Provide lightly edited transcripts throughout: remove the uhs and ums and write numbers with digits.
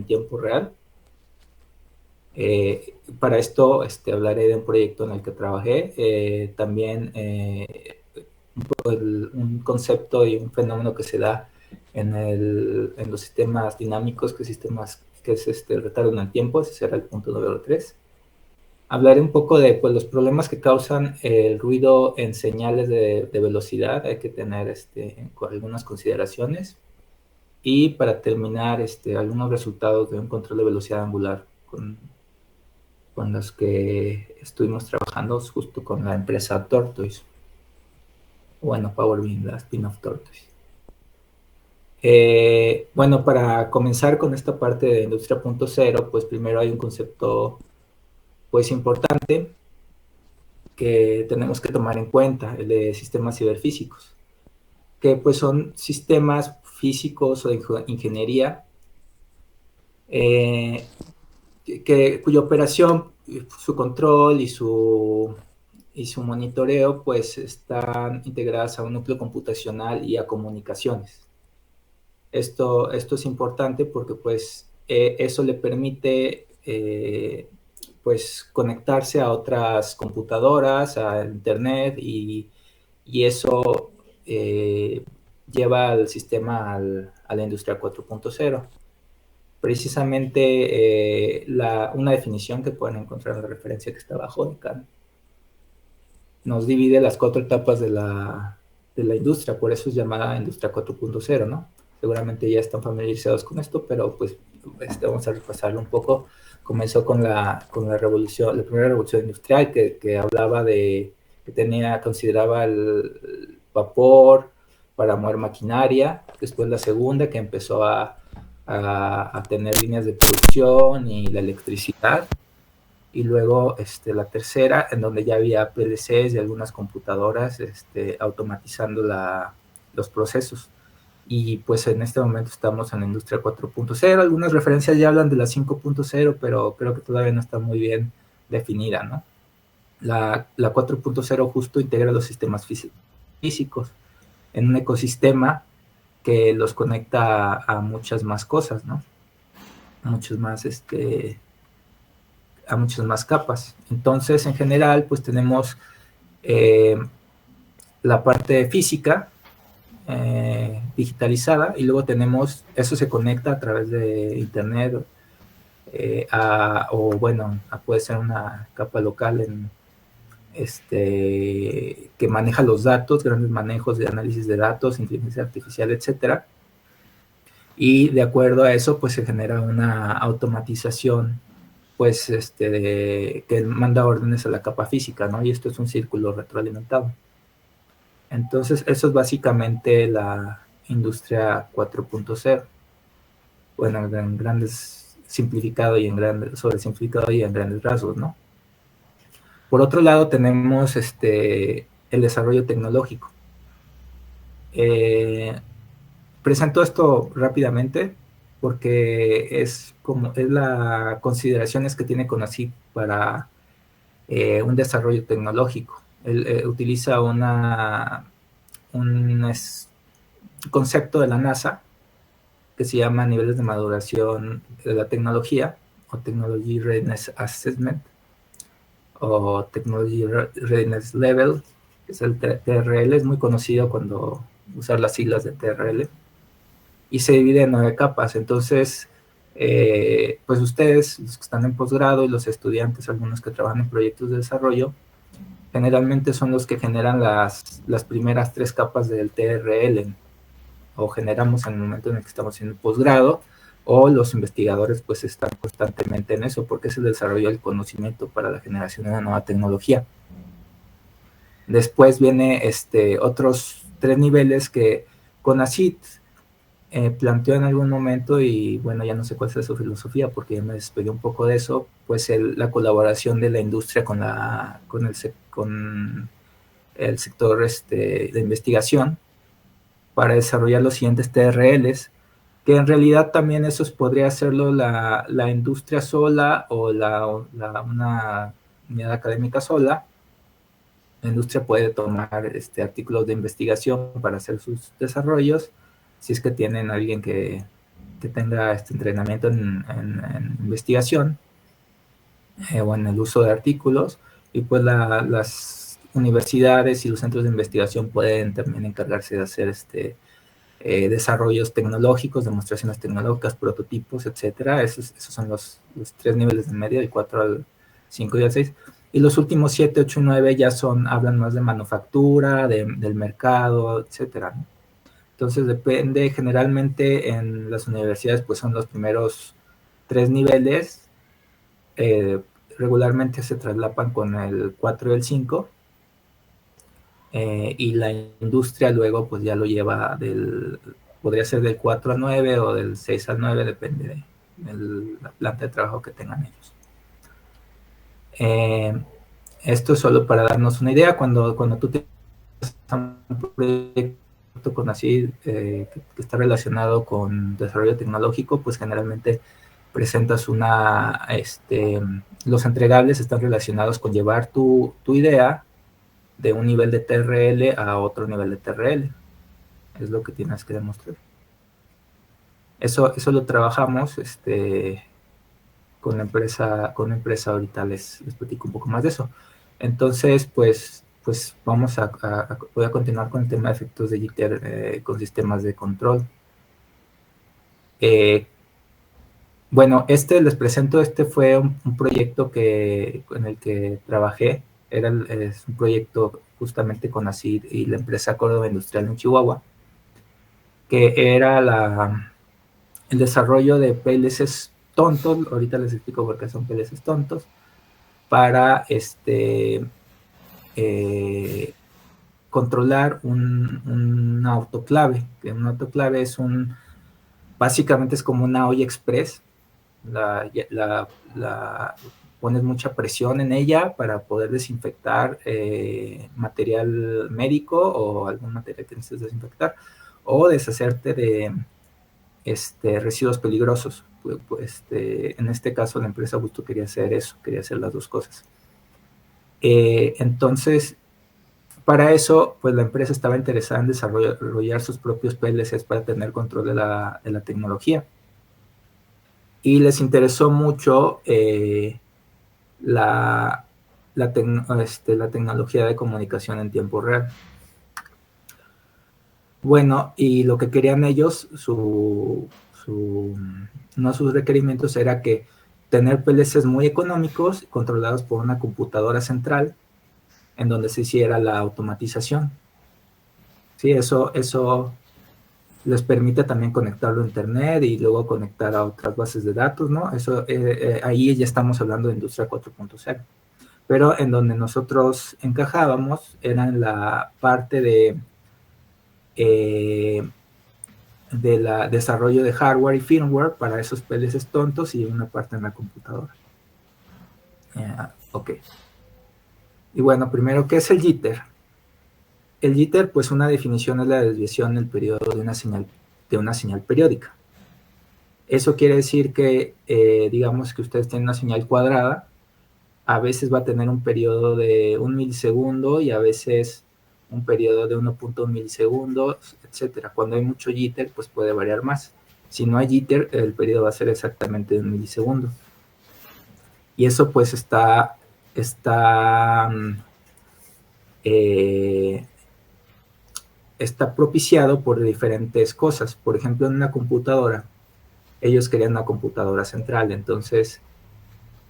tiempo real. Para esto hablaré de un proyecto en el que trabajé, también un concepto y un fenómeno que se da en los sistemas dinámicos, que es el retardo en el tiempo. Ese será el punto número 3. Hablaré un poco de pues, los problemas que causan el ruido en señales de velocidad. Hay que tener algunas consideraciones. Y para terminar, algunos resultados de un control de velocidad angular con los que estuvimos trabajando justo con la empresa Tortoise. Bueno, PowerBeam, la spin-off Tortoise. Bueno, para comenzar con esta parte de Industria 0.0, pues primero hay un concepto pues importante que tenemos que tomar en cuenta, el de sistemas ciberfísicos, que pues son sistemas físicos o de ingeniería cuya operación, su control y su monitoreo pues están integradas a un núcleo computacional y a comunicaciones. Esto es importante porque pues eso le permite pues conectarse a otras computadoras, a internet y eso lleva al sistema a la industria 4.0. Precisamente una definición que pueden encontrar en la referencia que está abajo de Khan nos divide las 4 etapas de la industria, por eso es llamada industria 4.0, ¿no? Seguramente ya están familiarizados con esto, pero pues vamos a repasarlo un poco. Comenzó con la revolución, la primera revolución industrial que hablaba de, consideraba el vapor para mover maquinaria. Después la segunda, que empezó a tener líneas de producción y la electricidad. Y luego la tercera, en donde ya había PLCs y algunas computadoras automatizando los procesos. Y pues en este momento estamos en la industria 4.0. Algunas referencias ya hablan de la 5.0, pero creo que todavía no está muy bien definida, ¿no? La 4.0 justo integra los sistemas físicos en un ecosistema que los conecta a muchas más cosas, ¿no? A muchas más capas. Entonces, en general, pues tenemos la parte física digitalizada y luego tenemos, eso se conecta a través de internet o bueno, puede ser una capa local que maneja los datos, grandes manejos de análisis de datos, inteligencia artificial, etcétera. Y de acuerdo a eso, pues se genera una automatización pues que manda órdenes a la capa física, ¿no? Y esto es un círculo retroalimentado. Entonces, eso es básicamente la industria 4.0. Bueno, en grandes simplificado y en grandes, sobresimplificado y en grandes rasgos, ¿no? Por otro lado, tenemos el desarrollo tecnológico. Presento esto rápidamente porque es la consideraciones que tiene CONACYT para un desarrollo tecnológico. Él utiliza un concepto de la NASA que se llama niveles de maduración de la tecnología o Technology Readiness Assessment o Technology Readiness Level, que es el TRL. Es muy conocido cuando usar las siglas de TRL y se divide en 9 capas. Entonces, pues ustedes, los que están en posgrado y los estudiantes, algunos que trabajan en proyectos de desarrollo, generalmente son los que generan las primeras 3 capas del TRL, o generamos en el momento en el que estamos haciendo posgrado, o los investigadores pues están constantemente en eso, porque es el desarrollo del conocimiento para la generación de una nueva tecnología. Después viene otros 3 niveles que CONACYT planteó en algún momento, y bueno, ya no sé cuál es su filosofía porque ya me despegué un poco de eso, pues la colaboración de la industria con el sector de investigación para desarrollar los siguientes TRLs, que en realidad también esos podría hacerlo la industria sola o una unidad académica sola. La industria puede tomar artículos de investigación para hacer sus desarrollos, si es que tienen alguien que que tenga este entrenamiento en investigación o en el uso de artículos, y pues las universidades y los centros de investigación pueden también encargarse de hacer desarrollos tecnológicos, demostraciones tecnológicas, prototipos, etcétera. Esos son los 3 niveles de medio, del 4 al 5 y al 6. Y los últimos 7, 8 y 9 ya hablan más de manufactura, del mercado, etcétera, ¿no? Entonces depende, generalmente en las universidades pues son los primeros 3 niveles, regularmente se traslapan con el 4 y el 5, y la industria luego pues ya lo lleva podría ser del 4 al 9 o del 6 al 9, depende de la planta de trabajo que tengan ellos. Esto es solo para darnos una idea. Cuando tú tienes un proyecto con así, que está relacionado con desarrollo tecnológico, pues generalmente presentas los entregables están relacionados con llevar tu idea de un nivel de TRL a otro nivel de TRL. Es lo que tienes que demostrar. Eso lo trabajamos con la empresa ahorita les platico un poco más de eso. Entonces, pues voy a continuar con el tema de efectos de jitter con sistemas de control. Bueno, les presento, fue un proyecto en el que trabajé. Es un proyecto justamente con ACID y la empresa Córdoba Industrial en Chihuahua, que era el desarrollo de PLCs tontos. Ahorita les explico por qué son PLCs tontos, para controlar un autoclave. Que un autoclave básicamente es como una olla express. Pones mucha presión en ella para poder desinfectar material médico o algún material que necesites desinfectar, o deshacerte de residuos peligrosos. En este caso la empresa justo quería hacer eso, quería hacer las dos cosas. Entonces, para eso, pues la empresa estaba interesada en desarrollar sus propios PLCs para tener control de la tecnología. Y les interesó mucho la tecnología de comunicación en tiempo real. Bueno, y lo que querían ellos, uno de sus requerimientos era que tener PLCs muy económicos, controlados por una computadora central, en donde se hiciera la automatización. Sí, eso les permite también conectarlo a internet y luego conectar a otras bases de datos, ¿no? Eso, ahí ya estamos hablando de industria 4.0. Pero en donde nosotros encajábamos era en la parte de desarrollo de hardware y firmware para esos PLCs tontos, y una parte en la computadora. Ok. Y bueno, primero, ¿qué es el jitter? El jitter, pues una definición es la desviación del periodo de una señal periódica. Eso quiere decir que, digamos que ustedes tienen una señal cuadrada, a veces va a tener un periodo de 1 milisegundo y a veces un periodo de 1.1 milisegundos, etcétera. Cuando hay mucho jitter, pues puede variar más. Si no hay jitter, el periodo va a ser exactamente de 1 milisegundo. Y eso pues está propiciado por diferentes cosas. Por ejemplo, en una computadora, ellos querían una computadora central. Entonces,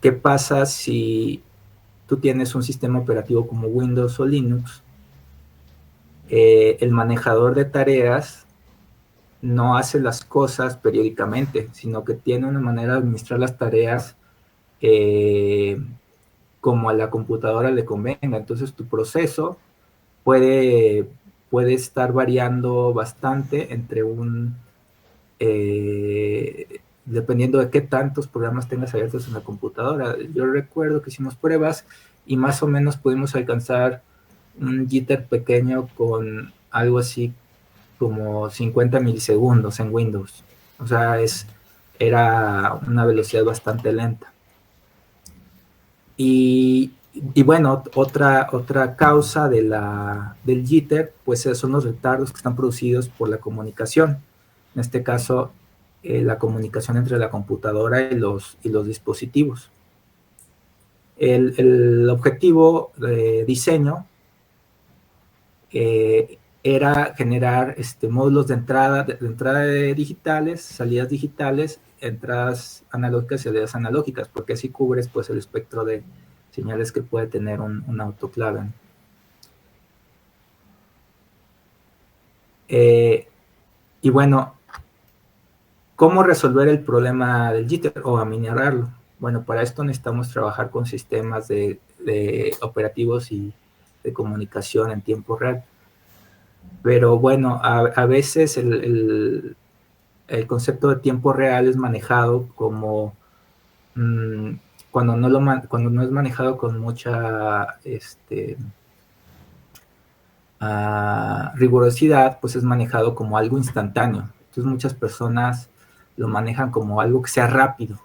¿qué pasa si tú tienes un sistema operativo como Windows o Linux? El manejador de tareas no hace las cosas periódicamente, sino que tiene una manera de administrar las tareas como a la computadora le convenga. Entonces tu proceso puede estar variando bastante entre dependiendo de qué tantos programas tengas abiertos en la computadora. Yo recuerdo que hicimos pruebas y más o menos pudimos alcanzar un jitter pequeño con algo así como 50 milisegundos en Windows. O sea, era una velocidad bastante lenta. Y bueno, otra causa del jitter, pues son los retardos que están producidos por la comunicación. En este caso, la comunicación entre la computadora y los dispositivos. El objetivo de diseño era generar módulos de entrada digitales, salidas digitales, entradas analógicas y salidas analógicas, porque así cubres pues el espectro de señales que puede tener un autoclave. Y bueno, ¿cómo resolver el problema del jitter o aminorarlo? Bueno, para esto necesitamos trabajar con sistemas de operativos y de comunicación en tiempo real. Pero bueno, a veces el concepto de tiempo real es manejado como cuando no es manejado con mucha rigurosidad, pues es manejado como algo instantáneo. Entonces muchas personas lo manejan como algo que sea rápido.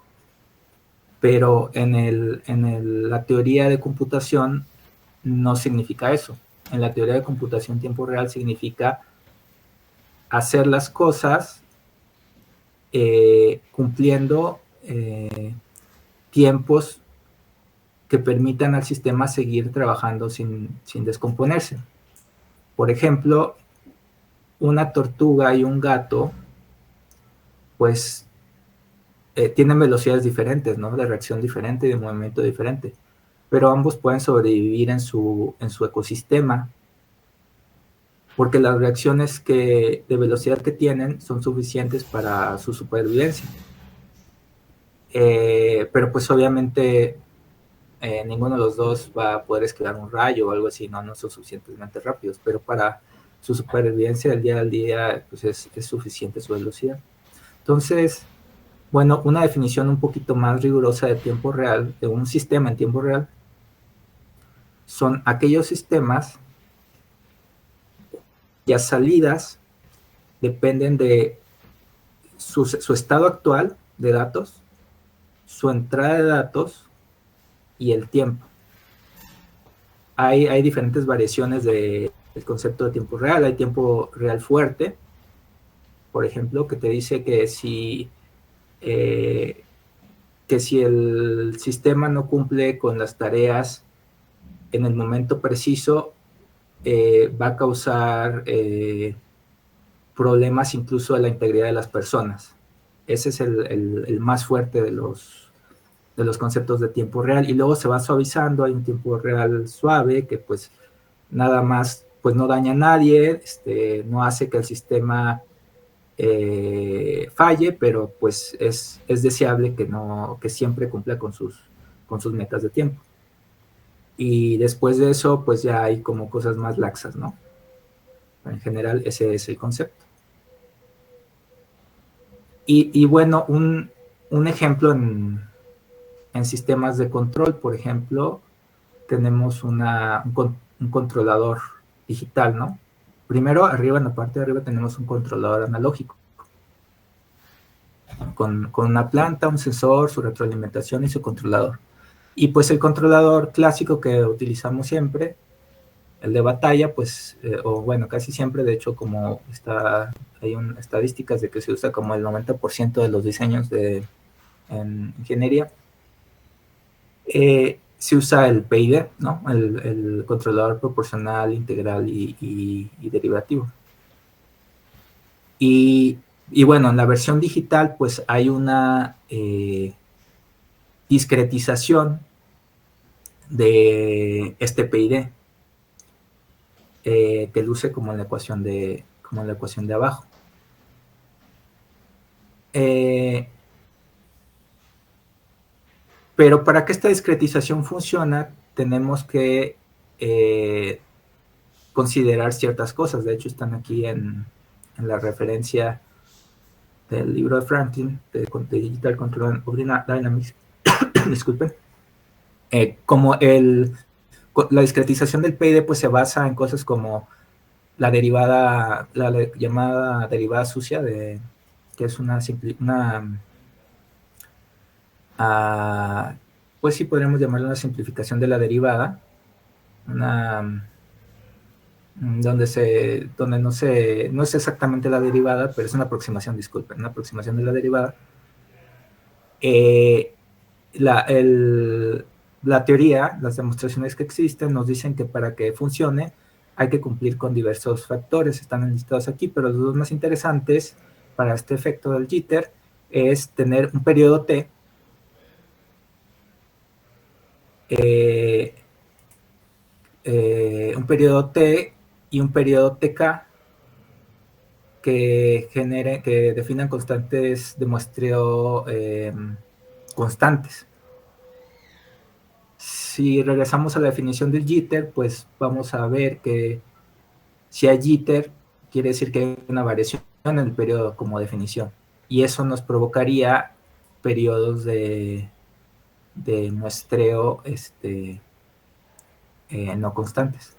Pero en la teoría de computación no significa eso. En la teoría de computación tiempo real significa hacer las cosas cumpliendo tiempos que permitan al sistema seguir trabajando sin descomponerse. Por ejemplo, una tortuga y un gato, pues tienen velocidades diferentes, ¿no? De reacción diferente y de movimiento diferente, pero ambos pueden sobrevivir en su ecosistema porque las reacciones de velocidad que tienen son suficientes para su supervivencia. Pero pues obviamente ninguno de los dos va a poder esquivar un rayo o algo así, no son suficientemente rápidos, pero para su supervivencia del día al día pues es suficiente su velocidad. Entonces, bueno, una definición un poquito más rigurosa de tiempo real, de un sistema en tiempo real, son aquellos sistemas cuyas salidas dependen de su estado actual de datos, su entrada de datos y el tiempo. Hay diferentes variaciones del concepto de tiempo real. Hay tiempo real fuerte, por ejemplo, que te dice que si el sistema no cumple con las tareas en el momento preciso, va a causar problemas incluso a la integridad de las personas. Ese es el más fuerte de los conceptos de tiempo real. Y luego se va suavizando, hay un tiempo real suave que pues nada más pues no daña a nadie, no hace que el sistema falle, pero pues es deseable que siempre cumpla con sus metas de tiempo. Y después de eso, pues ya hay como cosas más laxas, ¿no? En general, ese es el concepto. Y bueno, un ejemplo en sistemas de control, por ejemplo, tenemos un controlador digital, ¿no? Primero, arriba, en la parte de arriba, tenemos un controlador analógico, con una planta, un sensor, su retroalimentación y su controlador. Y pues el controlador clásico que utilizamos siempre, el de batalla, pues, o bueno, casi siempre, de hecho, como hay estadísticas de que se usa como el 90% de los diseños en ingeniería, se usa el PID, ¿no? El controlador proporcional, integral y derivativo. Y bueno, en la versión digital, pues hay una discretización de este PID, que luce como en la ecuación de abajo. Pero para que esta discretización funcione, tenemos que considerar ciertas cosas. De hecho, están aquí en la referencia del libro de Franklin, de Digital Control of Dynamics. Disculpen. Como la discretización del PID pues se basa en cosas como la llamada derivada sucia, que es pues sí podríamos llamarla una simplificación de la derivada, donde no es exactamente la derivada, pero es una aproximación, disculpen, una aproximación de la derivada. La teoría, las demostraciones que existen nos dicen que para que funcione hay que cumplir con diversos factores, están enlistados aquí, pero los dos más interesantes para este efecto del jitter es tener un periodo T, un periodo T y un periodo TK que definan constantes de muestreo constantes. Si regresamos a la definición del jitter, pues vamos a ver que si hay jitter, quiere decir que hay una variación en el periodo como definición. Y eso nos provocaría periodos de muestreo no constantes.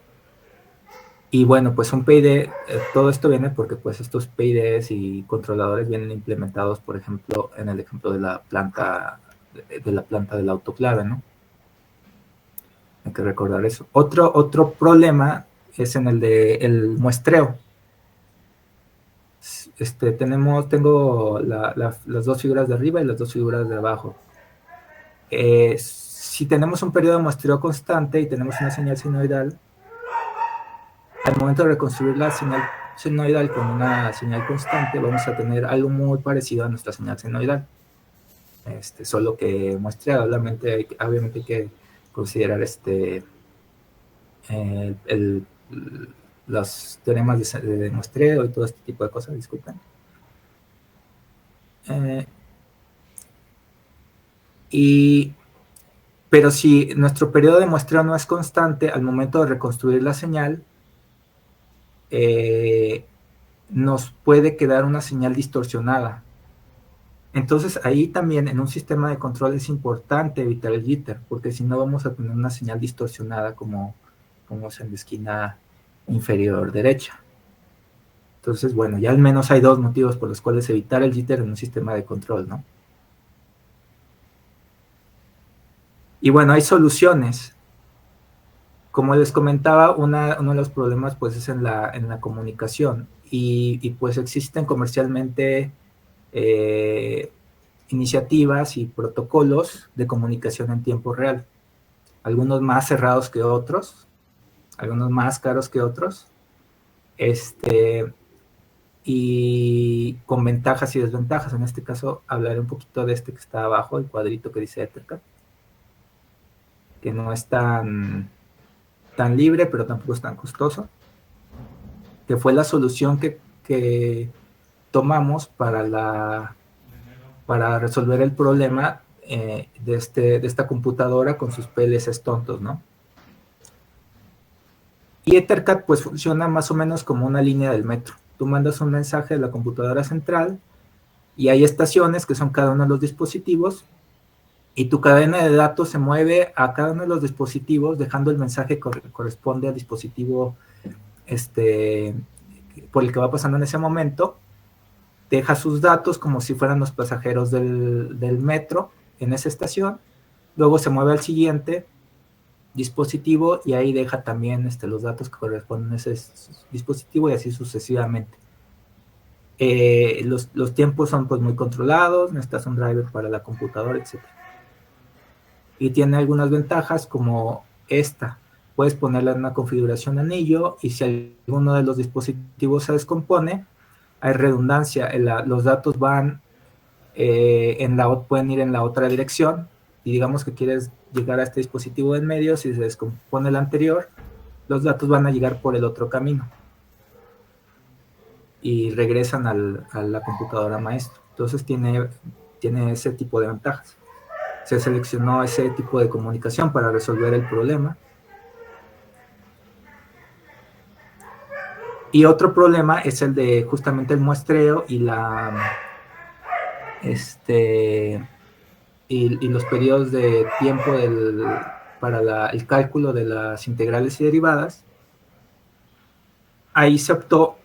Y bueno, pues un PID, todo esto viene porque pues estos PIDs y controladores vienen implementados, por ejemplo, en el ejemplo de la planta del autoclave, ¿no? Hay que recordar eso. Otro problema es en el de el muestreo. Tengo las dos figuras de arriba y las dos figuras de abajo. Si tenemos un periodo de muestreo constante y tenemos una señal senoidal, al momento de reconstruir la señal senoidal con una señal constante, vamos a tener algo muy parecido a nuestra señal senoidal. Solo que muestreado. Obviamente hay que considerar los teoremas de muestreo y todo este tipo de cosas, disculpen. Pero si nuestro periodo de muestreo no es constante, al momento de reconstruir la señal, nos puede quedar una señal distorsionada. Entonces ahí también en un sistema de control es importante evitar el jitter, porque si no vamos a tener una señal distorsionada como es en la esquina inferior derecha. Entonces, bueno, ya al menos hay dos motivos por los cuales evitar el jitter en un sistema de control, ¿no? Y bueno, hay soluciones. Como les comentaba, uno de los problemas pues es en la comunicación y pues existen comercialmente iniciativas y protocolos de comunicación en tiempo real. Algunos más cerrados que otros, algunos más caros que otros, y con ventajas y desventajas. En este caso hablaré un poquito de este que está abajo, el cuadrito que dice Ethercat, que no es tan libre, pero tampoco es tan costoso, que fue la solución que tomamos para resolver el problema de esta computadora con sus PLCs tontos, ¿no? Y Ethercat pues funciona más o menos como una línea del metro. Tú mandas un mensaje de la computadora central y hay estaciones que son cada uno de los dispositivos y tu cadena de datos se mueve a cada uno de los dispositivos dejando el mensaje que corresponde al dispositivo por el que va pasando en ese momento. Deja sus datos como si fueran los pasajeros del metro en esa estación, luego se mueve al siguiente dispositivo y ahí deja también los datos que corresponden a ese dispositivo y así sucesivamente. Los tiempos son pues muy controlados, necesitas un driver para la computadora, etc. Y tiene algunas ventajas como esta. Puedes ponerla en una configuración anillo y si alguno de los dispositivos se descompone, hay redundancia. Los datos van pueden ir en la otra dirección y digamos que quieres llegar a este dispositivo en medio, si se descompone el anterior, los datos van a llegar por el otro camino y regresan a la computadora maestro. Entonces tiene ese tipo de ventajas. Se seleccionó ese tipo de comunicación para resolver el problema. Y otro problema es el de justamente el muestreo y y los periodos de tiempo para el cálculo de las integrales y derivadas. Ahí se optó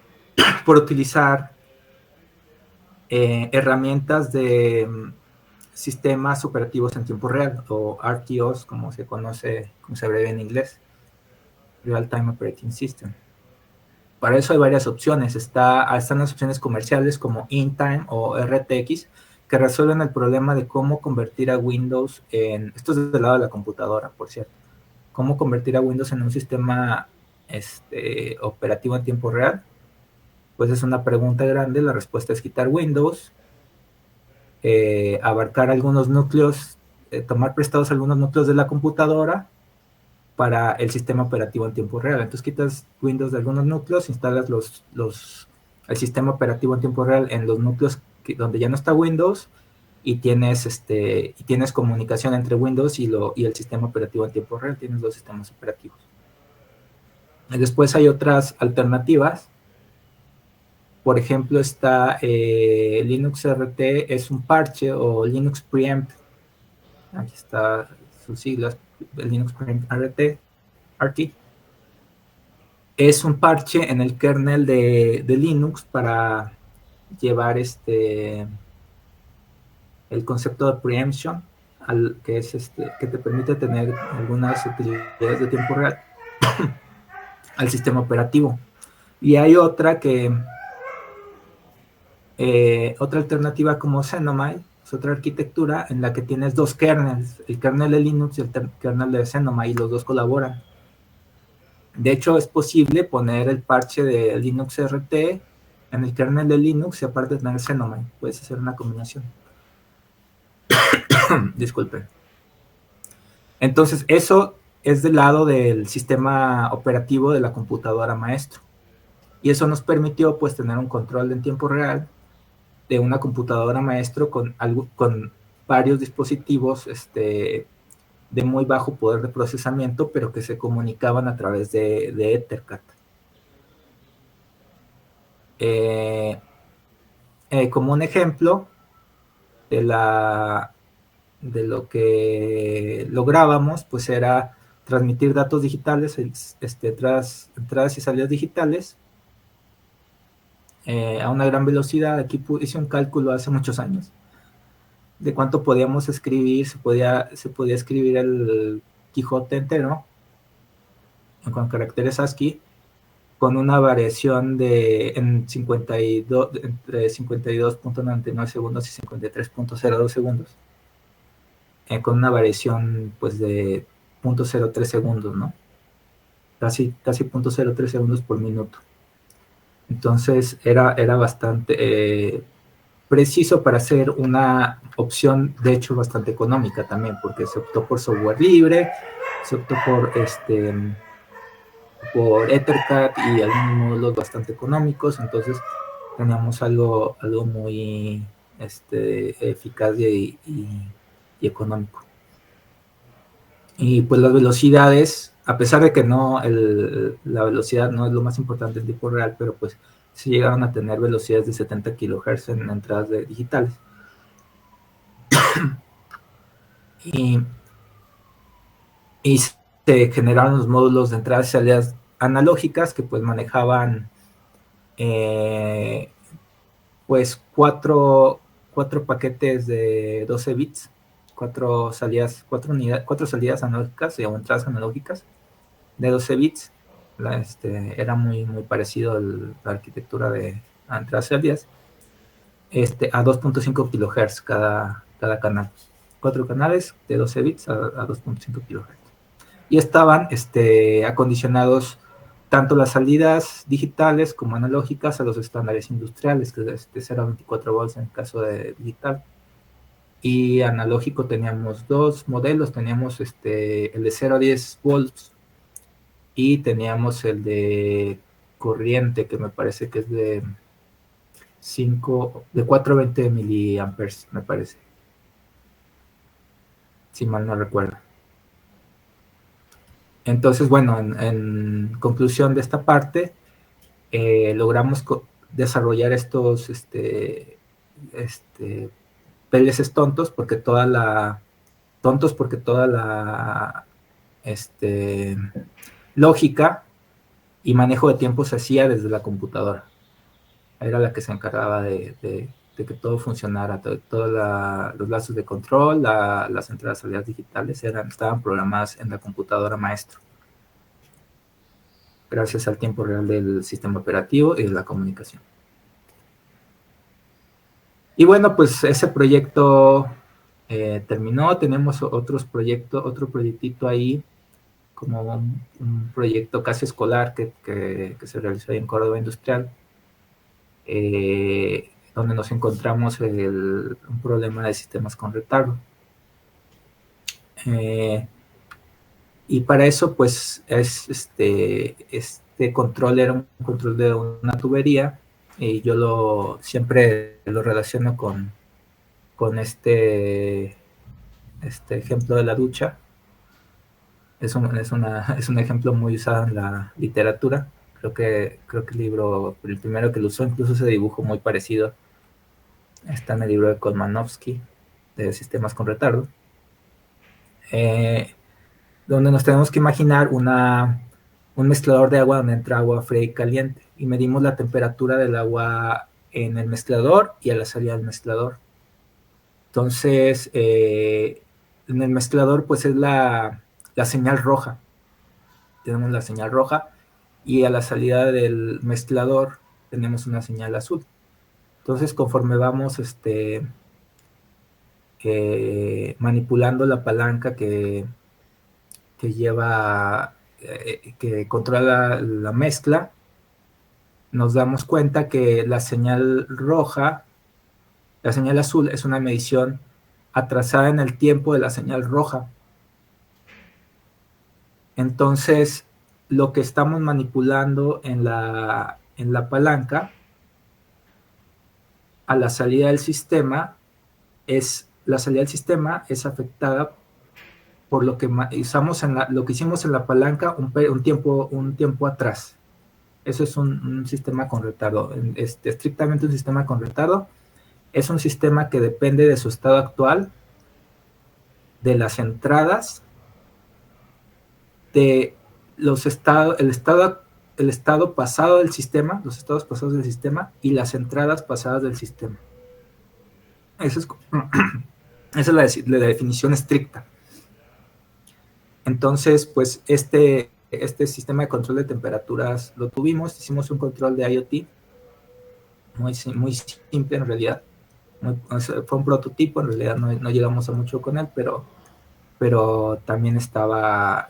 por utilizar herramientas de sistemas operativos en tiempo real, o RTOs, como se conoce, como se abrevia en inglés, Real Time Operating System. Para eso hay varias opciones. Están las opciones comerciales como InTime o RTX, que resuelven el problema de cómo convertir a Windows esto es del lado de la computadora, por cierto, cómo convertir a Windows en un sistema operativo en tiempo real. Pues es una pregunta grande. La respuesta es quitar Windows, abarcar algunos núcleos, tomar prestados algunos núcleos de la computadora para el sistema operativo en tiempo real. Entonces quitas Windows de algunos núcleos, instalas el sistema operativo en tiempo real en los núcleos donde ya no está Windows, y tienes comunicación entre Windows y el sistema operativo en tiempo real. Tienes dos sistemas operativos. Y después hay otras alternativas. Por ejemplo, está Linux RT, es un parche, o Linux Preempt. Aquí está sus siglas, Linux Preempt RT. Es un parche en el kernel de Linux para llevar el concepto de preemption, que es que te permite tener algunas utilidades de tiempo real al sistema operativo. Y hay otra otra alternativa como Xenomai, es otra arquitectura en la que tienes dos kernels, el kernel de Linux y el kernel de Xenomai, y los dos colaboran. De hecho, es posible poner el parche de Linux RT en el kernel de Linux y aparte tener Xenomai. Puedes hacer una combinación. Disculpen. Entonces, eso es del lado del sistema operativo de la computadora maestro. Y eso nos permitió, pues, tener un control en tiempo real de una computadora maestro con varios dispositivos de muy bajo poder de procesamiento, pero que se comunicaban a través de Ethercat. Como un ejemplo de lo que lográbamos, pues era transmitir datos digitales, entradas y salidas digitales, a una gran velocidad. Aquí hice un cálculo hace muchos años de cuánto podíamos escribir. Se podía escribir el Quijote entero con caracteres ASCII, con una variación entre 52.99 segundos y 53.02 segundos, con una variación pues de 0.03 segundos, ¿no? Casi 0.03 segundos por minuto. Entonces era bastante preciso para ser una opción, de hecho, bastante económica también, porque se optó por software libre, se optó por Ethercat y algunos módulos bastante económicos. Entonces teníamos algo muy eficaz y económico. Y pues las velocidades, a pesar de que la velocidad no es lo más importante en tiempo real, pero pues se llegaron a tener velocidades de 70 kHz en entradas digitales. y se generaron los módulos de entradas y salidas analógicas que pues manejaban pues cuatro paquetes de 12 bits, cuatro salidas analógicas o entradas analógicas de 12 bits. Era muy parecido a la arquitectura de entradas y salidas, a 2.5 kHz cada canal. 4 canales de 12 bits a 2.5 kHz. Y estaban acondicionados tanto las salidas digitales como analógicas a los estándares industriales, que es de 0.24 volts en el caso de digital. Y analógico teníamos dos modelos, teníamos el de 0.10 volts y teníamos el de corriente, que me parece que es de 420 miliamperes, me parece, si mal no recuerdo. Entonces, bueno, en conclusión de esta parte, logramos desarrollar estos PLCs tontos, porque toda la lógica y manejo de tiempo se hacía desde la computadora. Era la que se encargaba de que todo funcionara, todos los lazos de control, las entradas y salidas digitales estaban programadas en la computadora maestro. gracias al tiempo real del sistema operativo y de la comunicación. Y bueno, pues ese proyecto terminó. Tenemos otro proyectito ahí, como un proyecto casi escolar que se realizó ahí en Córdoba Industrial, donde nos encontramos un problema de sistemas con retardo. Y para eso, pues, este control era un control de una tubería, y yo siempre lo relaciono con este ejemplo de la ducha. Es un ejemplo muy usado en la literatura. Creo que el primero que lo usó, incluso ese dibujo muy parecido, está en el libro de Kolmanovsky, de sistemas con retardo, donde nos tenemos que imaginar un mezclador de agua donde entra agua fría y caliente, y medimos la temperatura del agua en el mezclador y a la salida del mezclador. Entonces, en el mezclador, pues es la señal roja. Tenemos la señal roja, y a la salida del mezclador tenemos una señal azul. Entonces, conforme vamos manipulando la palanca que lleva, que controla la mezcla, nos damos cuenta que la señal roja, la señal azul, es una medición atrasada en el tiempo de la señal roja. Entonces, lo que estamos manipulando en la palanca a la salida del sistema la salida del sistema es afectada por lo que usamos lo que hicimos en la palanca un tiempo atrás. Eso es un sistema con retardo. Estrictamente un sistema con retardo es un sistema que depende de su estado actual, de las entradas, de el estado pasado del sistema, los estados pasados del sistema y las entradas pasadas del sistema. Esa es la definición estricta. Entonces, pues este sistema de control de temperaturas lo tuvimos. Hicimos un control de IoT muy simple en realidad. Fue un prototipo, en realidad no llegamos a mucho con él, pero también estaba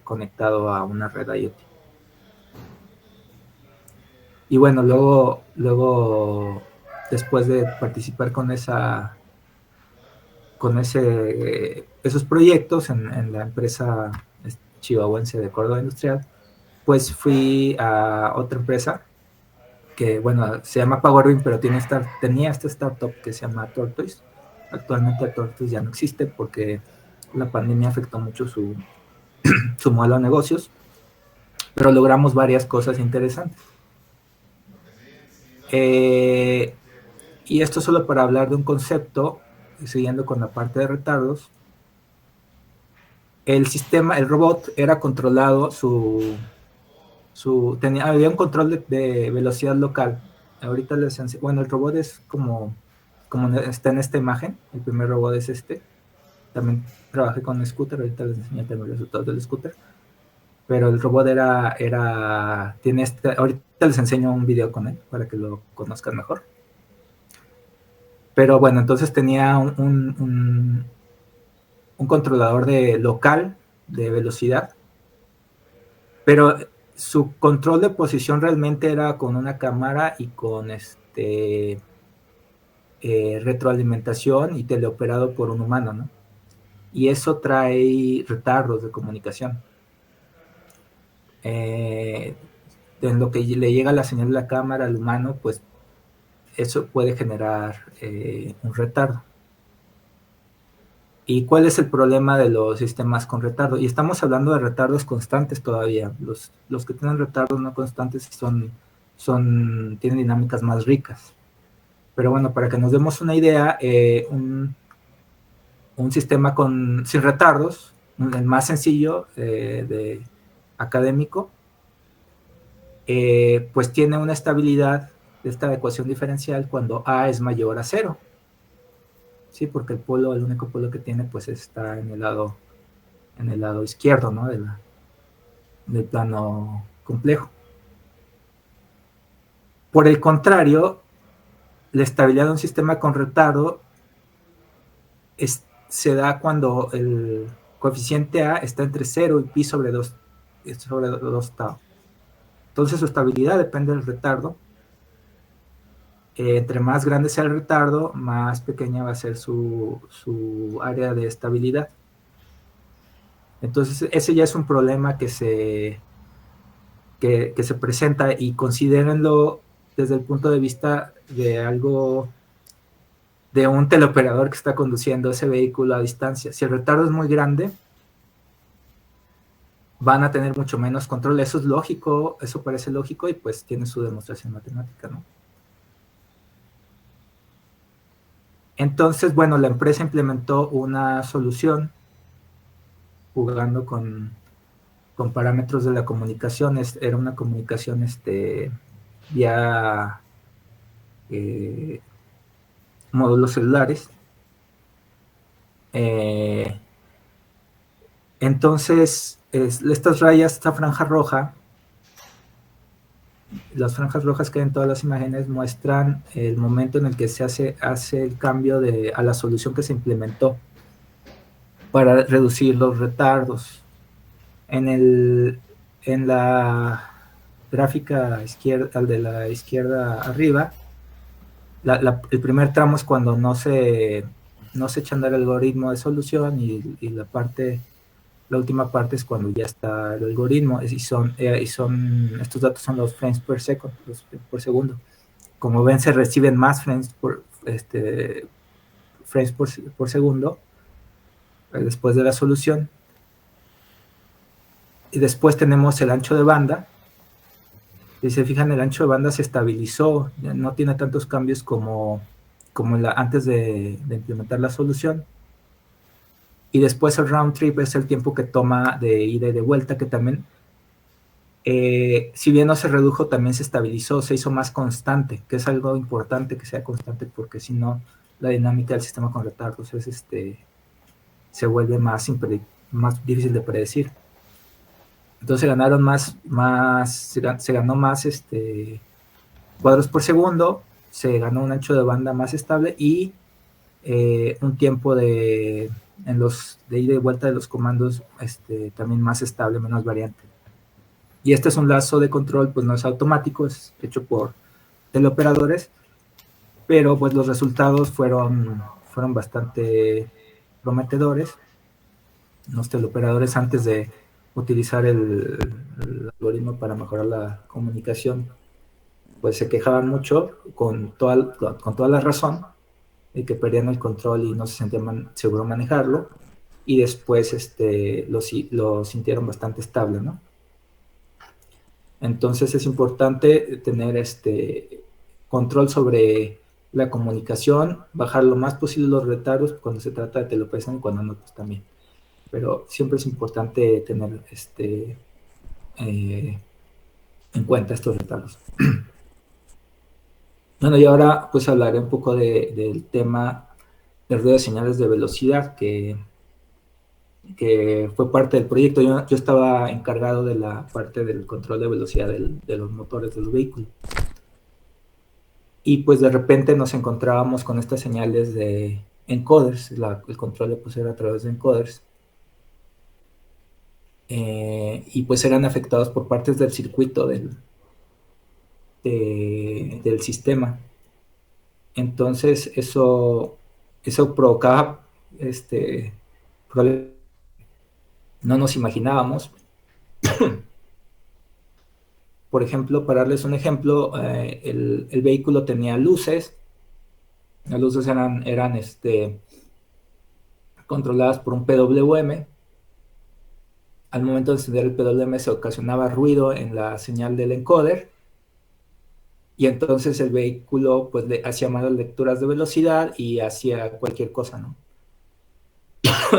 conectado a una red IoT. Y bueno, luego después de participar con esos proyectos en la empresa chihuahuense de Córdoba Industrial, pues fui a otra empresa que, bueno, se llama PowerBeam, pero tenía esta startup que se llama Tortoise. Actualmente Tortoise ya no existe porque la pandemia afectó mucho su modelo de negocios, pero logramos varias cosas interesantes. Y esto solo para hablar de un concepto, siguiendo con la parte de retardos. El robot era controlado, había un control de velocidad local. Ahorita bueno, el robot es como está en esta imagen. El primer robot es este. También trabajé con el scooter, ahorita les enseñé los resultados del scooter. Pero el robot tiene ahorita les enseño un video con él para que lo conozcan mejor. Pero bueno, entonces tenía un controlador local de velocidad, pero su control de posición realmente era con una cámara y con retroalimentación y teleoperado por un humano, ¿no? Y eso trae retardos de comunicación. En lo que le llega la señal de la cámara al humano, pues eso puede generar un retardo. ¿Y cuál es el problema de los sistemas con retardo? Y estamos hablando de retardos constantes todavía. Los que tienen retardos no constantes tienen dinámicas más ricas. Pero bueno, para que nos demos una idea, un sistema sin retardos, el más sencillo de académico, pues tiene una estabilidad de esta ecuación diferencial cuando A es mayor a 0. Sí, porque el único polo que tiene pues está en el lado izquierdo, ¿no? del plano complejo. Por el contrario, la estabilidad de un sistema con retardo se da cuando el coeficiente A está entre 0 y pi sobre 2 tau. Entonces su estabilidad depende del retardo. Entre más grande sea el retardo, más pequeña va a ser su área de estabilidad. Entonces ese ya es un problema que se presenta, y considérenlo desde el punto de vista de un teleoperador que está conduciendo ese vehículo a distancia. Si el retardo es muy grande, van a tener mucho menos control. Eso es lógico, eso parece lógico, y pues tiene su demostración matemática, ¿no? Entonces, bueno, la empresa implementó una solución jugando con parámetros de la comunicación. Era una comunicación vía módulos celulares. Entonces, estas rayas, esta franja roja, las franjas rojas que hay en todas las imágenes muestran el momento en el que se hace el cambio a la solución que se implementó para reducir los retardos. En la gráfica izquierda, al de la izquierda arriba, el primer tramo es cuando no se echa a andar el algoritmo de solución, y la última parte es cuando ya está el algoritmo, estos datos son los frames per second, por segundo. Como ven, se reciben más frames por segundo después de la solución. Y después tenemos el ancho de banda. Si se fijan, el ancho de banda se estabilizó, no tiene tantos cambios como antes de implementar la solución. Y después el round trip es el tiempo que toma de ida y de vuelta, que también, si bien no se redujo, también se estabilizó, se hizo más constante, que es algo importante que sea constante, porque si no, la dinámica del sistema con retardos se vuelve más difícil de predecir. Entonces se ganó más cuadros por segundo, se ganó un ancho de banda más estable, y un tiempo de ida y vuelta de los comandos también más estable, menos variante. Y este es un lazo de control, pues no es automático, es hecho por teleoperadores, pero pues los resultados fueron bastante prometedores. Los teleoperadores, antes de utilizar el algoritmo para mejorar la comunicación, pues se quejaban mucho, con toda la razón, de que perdían el control y no se sentían seguro manejarlo, y después lo sintieron bastante estable, ¿no? Entonces es importante tener control sobre la comunicación, bajar lo más posible los retardos cuando se trata de teleoperación, y cuando no, pues también. Pero siempre es importante tener en cuenta estos retardos. Bueno, y ahora pues hablaré un poco del tema del ruido de señales de velocidad, que fue parte del proyecto. Yo estaba encargado de la parte del control de velocidad de los motores del vehículo. Y pues de repente nos encontrábamos con estas señales de encoders. El control pues era a través de encoders. Y pues eran afectados por partes del circuito del sistema. Entonces eso provocaba problemas no nos imaginábamos. Por ejemplo, para darles un ejemplo, el vehículo tenía luces. Las luces eran controladas por un PWM. Al momento de encender el PWM se ocasionaba ruido en la señal del encoder, y entonces el vehículo pues hacía malas lecturas de velocidad y hacía cualquier cosa, ¿no?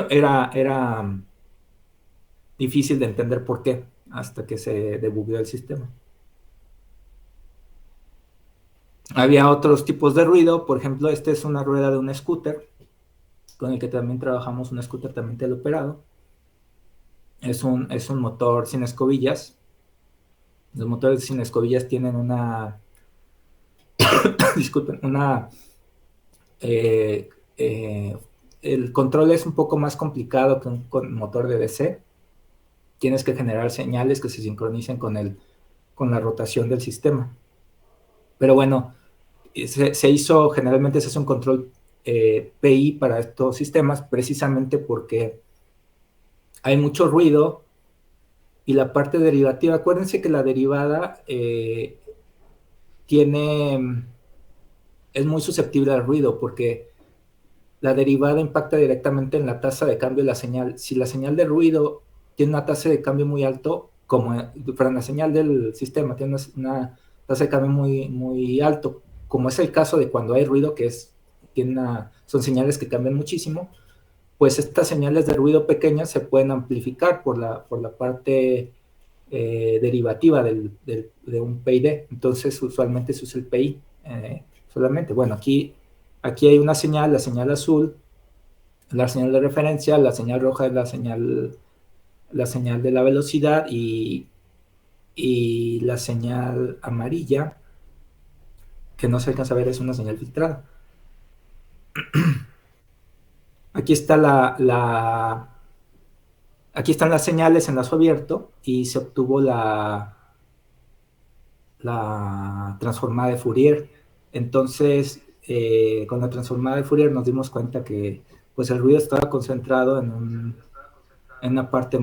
Era difícil de entender por qué, hasta que se debugueó el sistema. Había otros tipos de ruido. Por ejemplo, esta es una rueda de un scooter, con el que también trabajamos, un scooter también teleoperado. es un motor sin escobillas. Los motores sin escobillas tienen una, disculpen, eh, eh, el control es un poco más complicado que un motor de DC. Tienes que generar señales que se sincronicen con la rotación del sistema. Pero bueno, generalmente se hace un control PI para estos sistemas precisamente porque hay mucho ruido y la parte derivativa, acuérdense que la derivada es muy susceptible al ruido porque la derivada impacta directamente en la tasa de cambio de la señal. Si la señal de ruido tiene una tasa de cambio muy alto, como para la señal del sistema tiene una tasa de cambio muy alto, como es el caso de cuando hay ruido, son señales que cambian muchísimo, pues estas señales de ruido pequeñas se pueden amplificar por la parte derivativa de un PID. Entonces, usualmente se usa el PI solamente. Bueno, aquí hay una señal, la señal azul, la señal de referencia, la señal roja es la señal de la velocidad y la señal amarilla, que no se alcanza a ver, es una señal filtrada. Aquí está aquí están las señales en lazo abierto y se obtuvo la transformada de Fourier. Entonces, con la transformada de Fourier nos dimos cuenta que pues el ruido estaba concentrado en una parte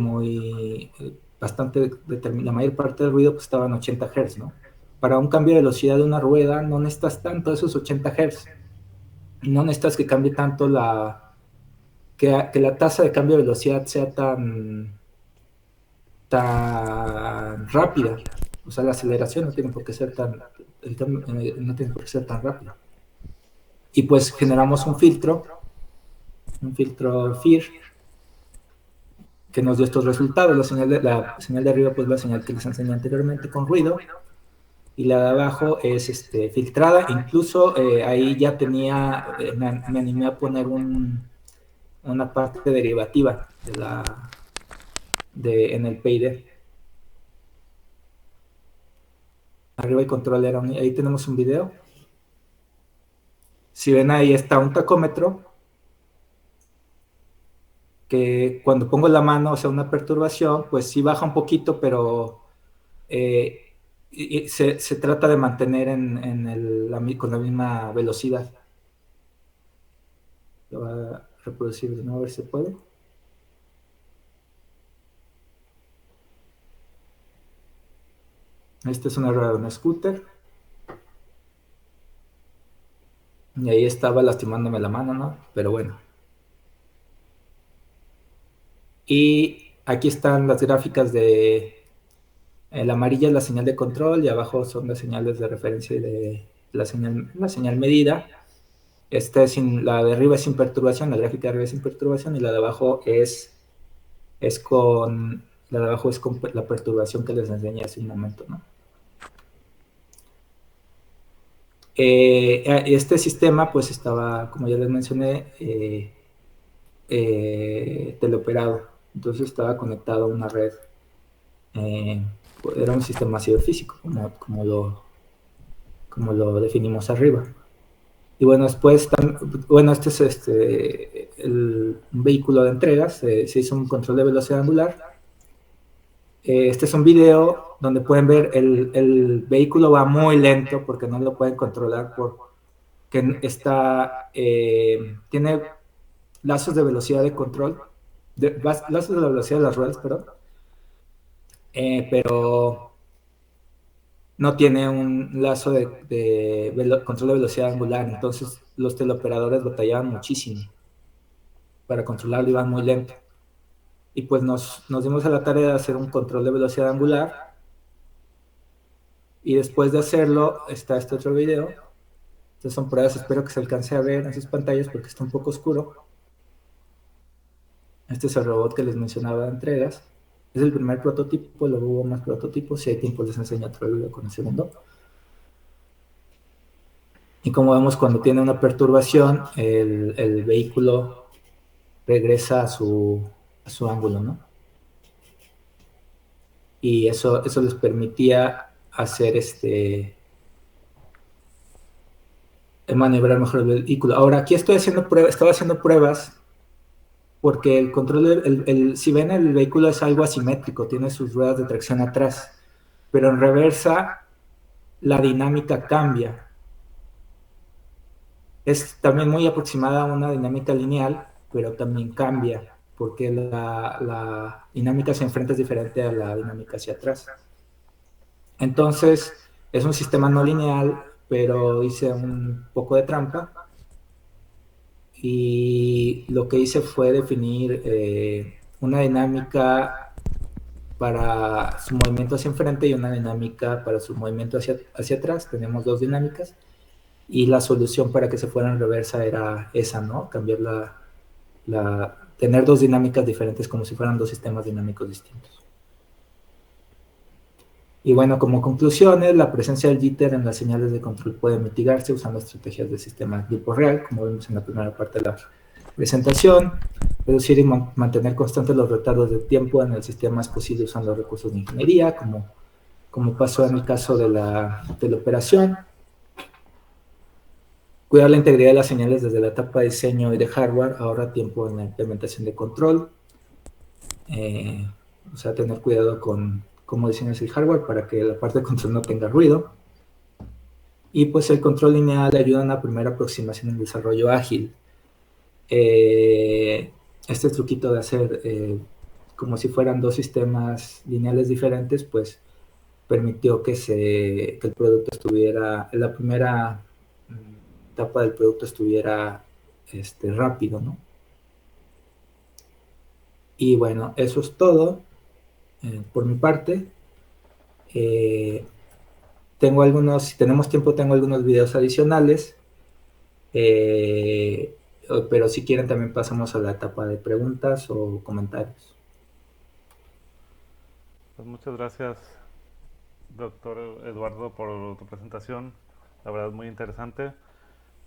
bastante determinada. La mayor parte del ruido pues, estaba en 80 Hz, ¿no? Para un cambio de velocidad de una rueda no necesitas tanto esos 80 Hz. No necesitas que cambie tanto que la tasa de cambio de velocidad sea tan rápida. O sea, la aceleración no tiene por qué ser no tiene por qué ser tan rápida. Y pues generamos un filtro FIR, que nos dio estos resultados. La señal de arriba, pues la señal que les enseñé anteriormente con ruido, y la de abajo es filtrada. Incluso ahí ya me animé a poner una parte derivativa en el PID. Arriba el control ahí tenemos un video. Si ven ahí está un tacómetro que cuando pongo la mano, o sea, una perturbación, pues sí baja un poquito, pero se trata de mantener con la misma velocidad. Lo voy a reproducir de nuevo, a ver si se puede. Esta es una rueda de un scooter. Y ahí estaba lastimándome la mano, ¿no? Pero bueno. Y aquí están las gráficas la amarilla es la señal de control y abajo son las señales de referencia y de la señal medida. La de arriba es sin perturbación, la gráfica de arriba es sin perturbación y la de abajo la de abajo es con la perturbación que les enseñé hace un momento, ¿no? Este sistema pues estaba, como ya les mencioné, teleoperado. Entonces estaba conectado a una red. Era un sistema ciberfísico, como lo definimos arriba. Y bueno, después, este es un vehículo de entregas, se hizo un control de velocidad angular. Este es un video donde pueden ver el vehículo va muy lento porque no lo pueden controlar porque tiene lazos de velocidad de control, lazos de la velocidad de las ruedas, perdón, pero no tiene un lazo de control de velocidad angular, entonces los teleoperadores batallaban muchísimo para controlarlo, iban muy lento. Y pues nos dimos a la tarea de hacer un control de velocidad angular, y después de hacerlo está este otro video. Estas son pruebas, espero que se alcance a ver en sus pantallas porque está un poco oscuro. Este es el robot que les mencionaba de entregas. Es el primer prototipo, luego hubo más prototipos. Si hay tiempo les enseño otro video con el segundo. Y como vemos, cuando tiene una perturbación, el vehículo regresa a su ángulo, ¿no? y eso les permitía hacer maniobrar mejor el vehículo. Ahora, aquí estaba haciendo pruebas porque el control, si ven, el vehículo es algo asimétrico, tiene sus ruedas de tracción atrás, pero en reversa la dinámica cambia. Es también muy aproximada a una dinámica lineal, pero también cambia, porque la dinámica hacia enfrente es diferente a la dinámica hacia atrás. Entonces, es un sistema no lineal, pero hice un poco de trampa y lo que hice fue definir una dinámica para su movimiento hacia enfrente y una dinámica para su movimiento hacia atrás. Tenemos dos dinámicas y la solución para que se fuera en reversa era esa, ¿no? Cambiar tener dos dinámicas diferentes como si fueran dos sistemas dinámicos distintos. Y bueno, como conclusiones, la presencia del jitter en las señales de control puede mitigarse usando estrategias de sistema en tiempo real, como vimos en la primera parte de la presentación. Reducir y mantener constantes los retardos de tiempo en el sistema es posible usando recursos de ingeniería, como pasó en el caso de la operación. Cuidar la integridad de las señales desde la etapa de diseño y de hardware ahorra tiempo en la implementación de control. O sea, tener cuidado con cómo diseñas el hardware para que la parte de control no tenga ruido. Y pues el control lineal ayuda a una primera aproximación en desarrollo ágil. Este truquito de hacer como si fueran dos sistemas lineales diferentes, pues permitió que el producto estuviera, en la primera etapa del producto estuviera rápido, ¿no? Y bueno, eso es todo por mi parte. Si tenemos tiempo, tengo algunos videos adicionales, pero si quieren también pasamos a la etapa de preguntas o comentarios. Pues muchas gracias, doctor Eduardo, por tu presentación. La verdad, muy interesante.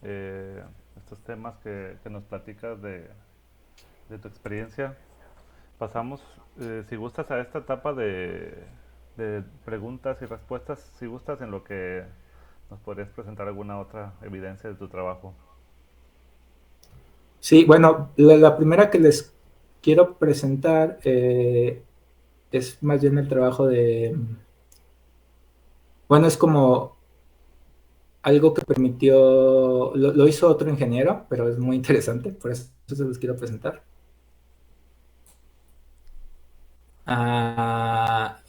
eh, Estos temas que nos platicas de tu experiencia. Pasamos, si gustas, a esta etapa de preguntas y respuestas, si gustas, en lo que nos podrías presentar alguna otra evidencia de tu trabajo. Sí, bueno, la primera que les quiero presentar es más bien el trabajo bueno, es como algo que permitió, lo hizo otro ingeniero, pero es muy interesante, por eso se los quiero presentar.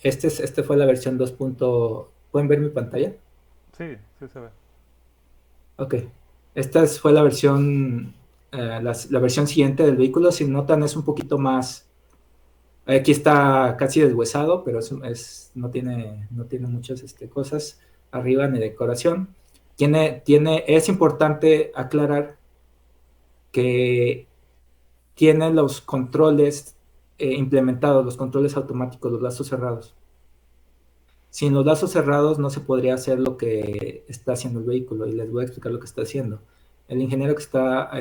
Este fue la versión 2. ¿Pueden ver mi pantalla? Sí, sí se ve. Ok. Fue la versión, la versión siguiente del vehículo. Si notan, es un poquito más. Aquí está casi deshuesado, pero no tiene muchas cosas arriba ni decoración. Es importante aclarar que tiene los controles implementados, los controles automáticos, los lazos cerrados. Sin los lazos cerrados no se podría hacer lo que está haciendo el vehículo y les voy a explicar lo que está haciendo. El ingeniero que está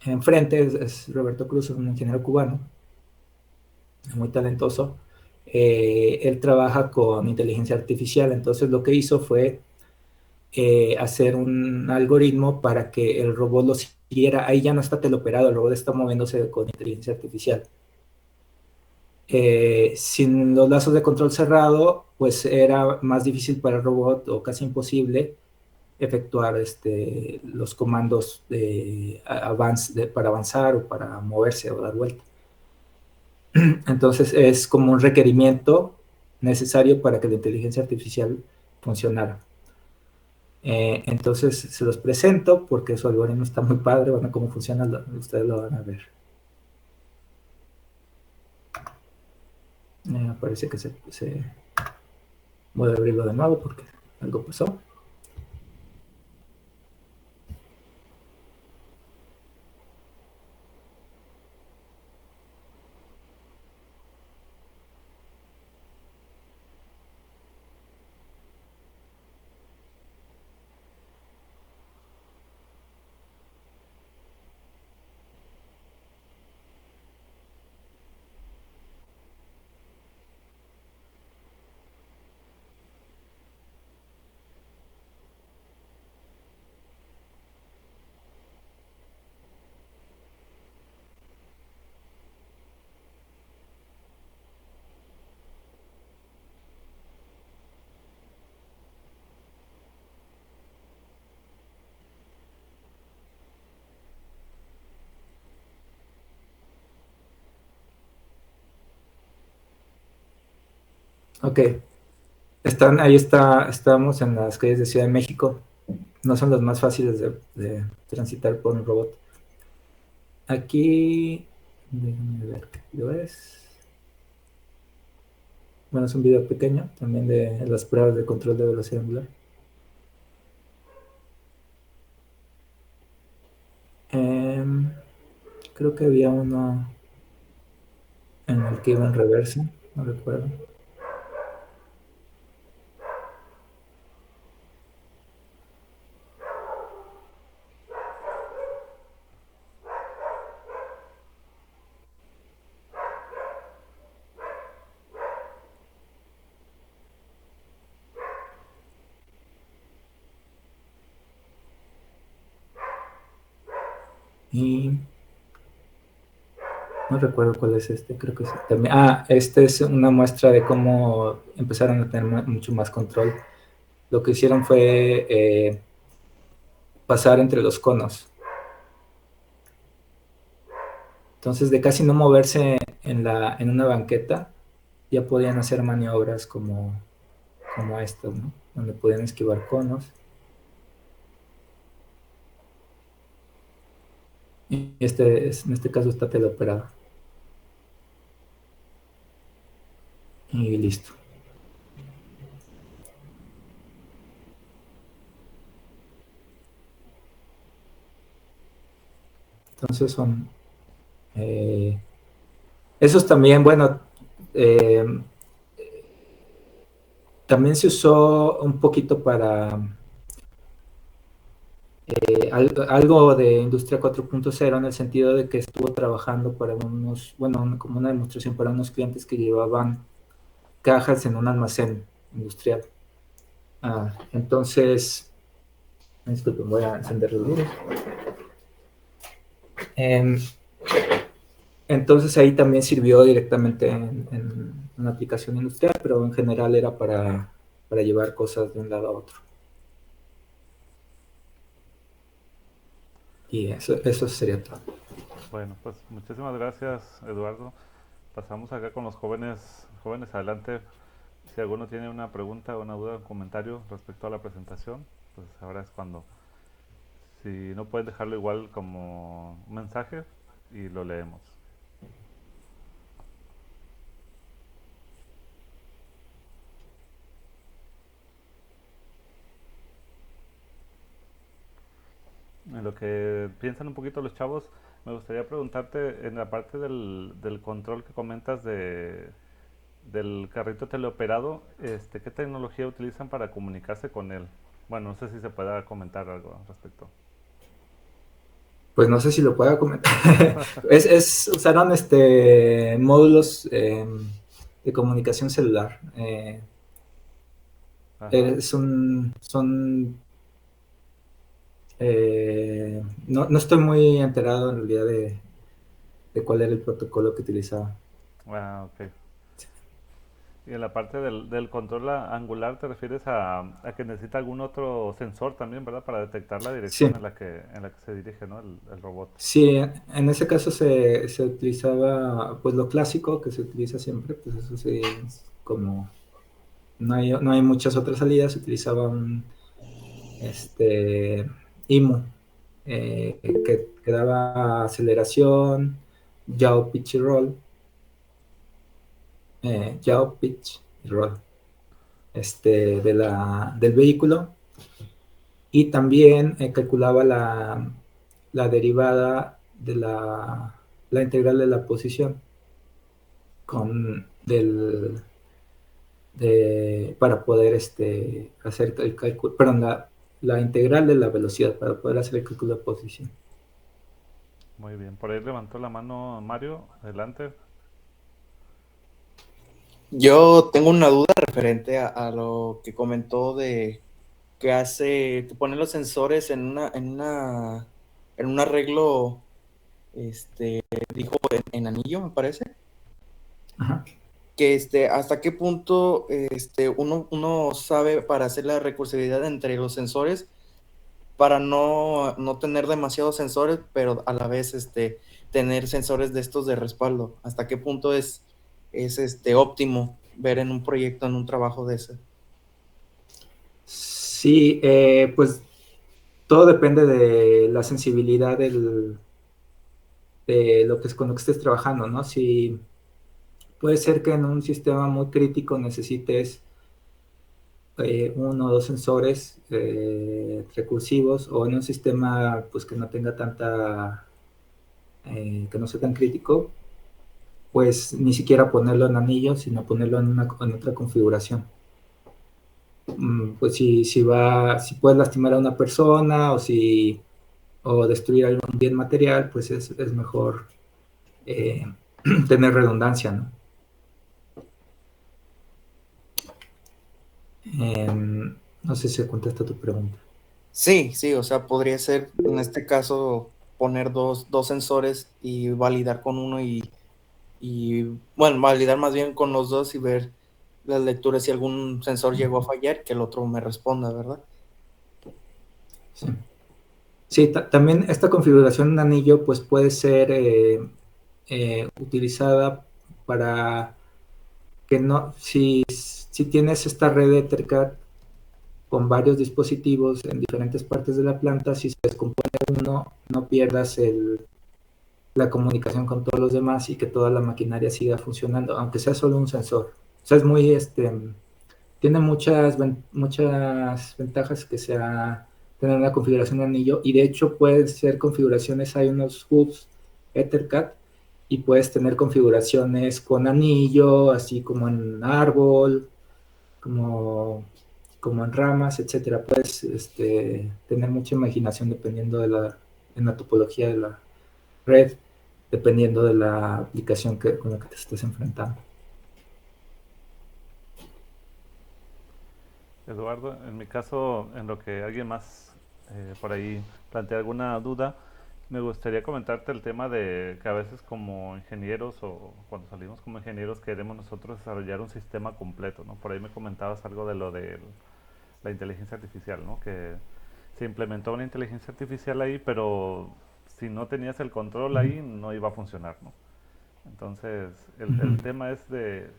enfrente es Roberto Cruz, un ingeniero cubano, muy talentoso. Él trabaja con inteligencia artificial, entonces lo que hizo fue hacer un algoritmo para que el robot lo siguiera. Ahí ya no está teleoperado, el robot está moviéndose con inteligencia artificial. Sin los lazos de control cerrado, pues era más difícil para el robot o casi imposible efectuar los comandos para avanzar o para moverse o dar vuelta. Entonces es como un requerimiento necesario para que la inteligencia artificial funcionara. Entonces se los presento porque su algoritmo está muy padre, bueno, cómo funciona, ustedes lo van a ver. Parece que voy a abrirlo de nuevo porque algo pasó. Ok, estamos en las calles de Ciudad de México. No son las más fáciles de transitar por un robot. Aquí, déjame ver qué video es. Bueno, es un video pequeño también de las pruebas de control de velocidad angular. Creo que había uno en el que iba en reversa, no recuerdo. Y no recuerdo cuál es este, creo que sí. También, este es una muestra de cómo empezaron a tener mucho más control. Lo que hicieron fue pasar entre los conos. Entonces, de casi no moverse en una banqueta, ya podían hacer maniobras como estas, ¿no? Donde podían esquivar conos. Y en este caso está teleoperado. Y listo. Entonces son... esos también, bueno, eh, también se usó un poquito para algo de Industria 4.0 en el sentido de que estuvo trabajando para como una demostración para unos clientes que llevaban cajas en un almacén industrial. Entonces, disculpen, voy a encender los luces. Entonces ahí también sirvió directamente en una aplicación industrial, pero en general era para llevar cosas de un lado a otro. Y eso sería todo. Bueno, pues muchísimas gracias, Eduardo. Pasamos acá con los jóvenes adelante. Si alguno tiene una pregunta, una duda, un comentario respecto a la presentación, pues ahora es cuando. Si no, pueden dejarlo igual como un mensaje y lo leemos. En lo que piensan un poquito los chavos, me gustaría preguntarte en la parte del control que comentas del carrito teleoperado, ¿qué tecnología utilizan para comunicarse con él? Bueno, no sé si se pueda comentar algo al respecto. Pues no sé si lo pueda comentar. Usaron módulos de comunicación celular. Ajá. Son no estoy muy enterado en realidad de cuál era el protocolo que utilizaba. Ah, ok. Y en la parte del control angular te refieres a que necesita algún otro sensor también, ¿verdad? Para detectar la dirección Sí, en la que se dirige, ¿no? El robot. sí, en ese caso se utilizaba pues lo clásico que se utiliza siempre, pues eso sí, es como no hay muchas otras salidas, se utilizaba un IMU que daba aceleración, yaw, pitch y roll, yaw, pitch y roll del vehículo, y también calculaba la derivada de la integral de la posición para poder hacer el cálculo, perdón, la integral de la velocidad para poder hacer el cálculo de posición. Muy bien. Por ahí levantó la mano Mario. Adelante. Yo tengo una duda referente a lo que comentó de que que pone los sensores en un arreglo, dijo en anillo, me parece. Ajá. Que hasta qué punto uno sabe para hacer la recursividad entre los sensores para no tener demasiados sensores, pero a la vez tener sensores de estos de respaldo. ¿Hasta qué punto es óptimo? ver en un proyecto, en un trabajo de ese? Sí, pues todo depende de la sensibilidad de lo que es con lo que estés trabajando, ¿no? Si puede ser que en un sistema muy crítico necesites uno o dos sensores recursivos, o en un sistema pues que no tenga que no sea tan crítico, pues ni siquiera ponerlo en anillo, sino ponerlo en otra configuración. Pues si puedes lastimar a una persona o destruir algún bien material, pues es mejor eh, tener redundancia, ¿no? No sé si contesta tu pregunta. Sí, sí, o sea, podría ser en este caso poner dos sensores y validar con uno bueno, validar más bien con los dos y ver las lecturas si algún sensor llegó a fallar, que el otro me responda, ¿verdad? Sí, sí, también esta configuración en anillo pues puede ser utilizada para que no, si tienes esta red Ethercat con varios dispositivos en diferentes partes de la planta, si se descompone uno, no pierdas la comunicación con todos los demás y que toda la maquinaria siga funcionando, aunque sea solo un sensor. O sea, es muy, tiene muchas ventajas que sea tener una configuración de anillo, y de hecho pueden ser configuraciones, hay unos hubs Ethercat y puedes tener configuraciones con anillo, así como en árbol, como, como en ramas, etcétera. Puedes tener mucha imaginación dependiendo en la topología de la red, dependiendo de la aplicación con la que te estés enfrentando. Eduardo, en mi caso, en lo que alguien más por ahí plantea alguna duda, me gustaría comentarte el tema de que a veces como ingenieros o cuando salimos como ingenieros queremos nosotros desarrollar un sistema completo, ¿no? Por ahí me comentabas algo de lo de la inteligencia artificial, ¿no? Que se implementó una inteligencia artificial ahí, pero si no tenías el control ahí no iba a funcionar, ¿no? Entonces, el tema es de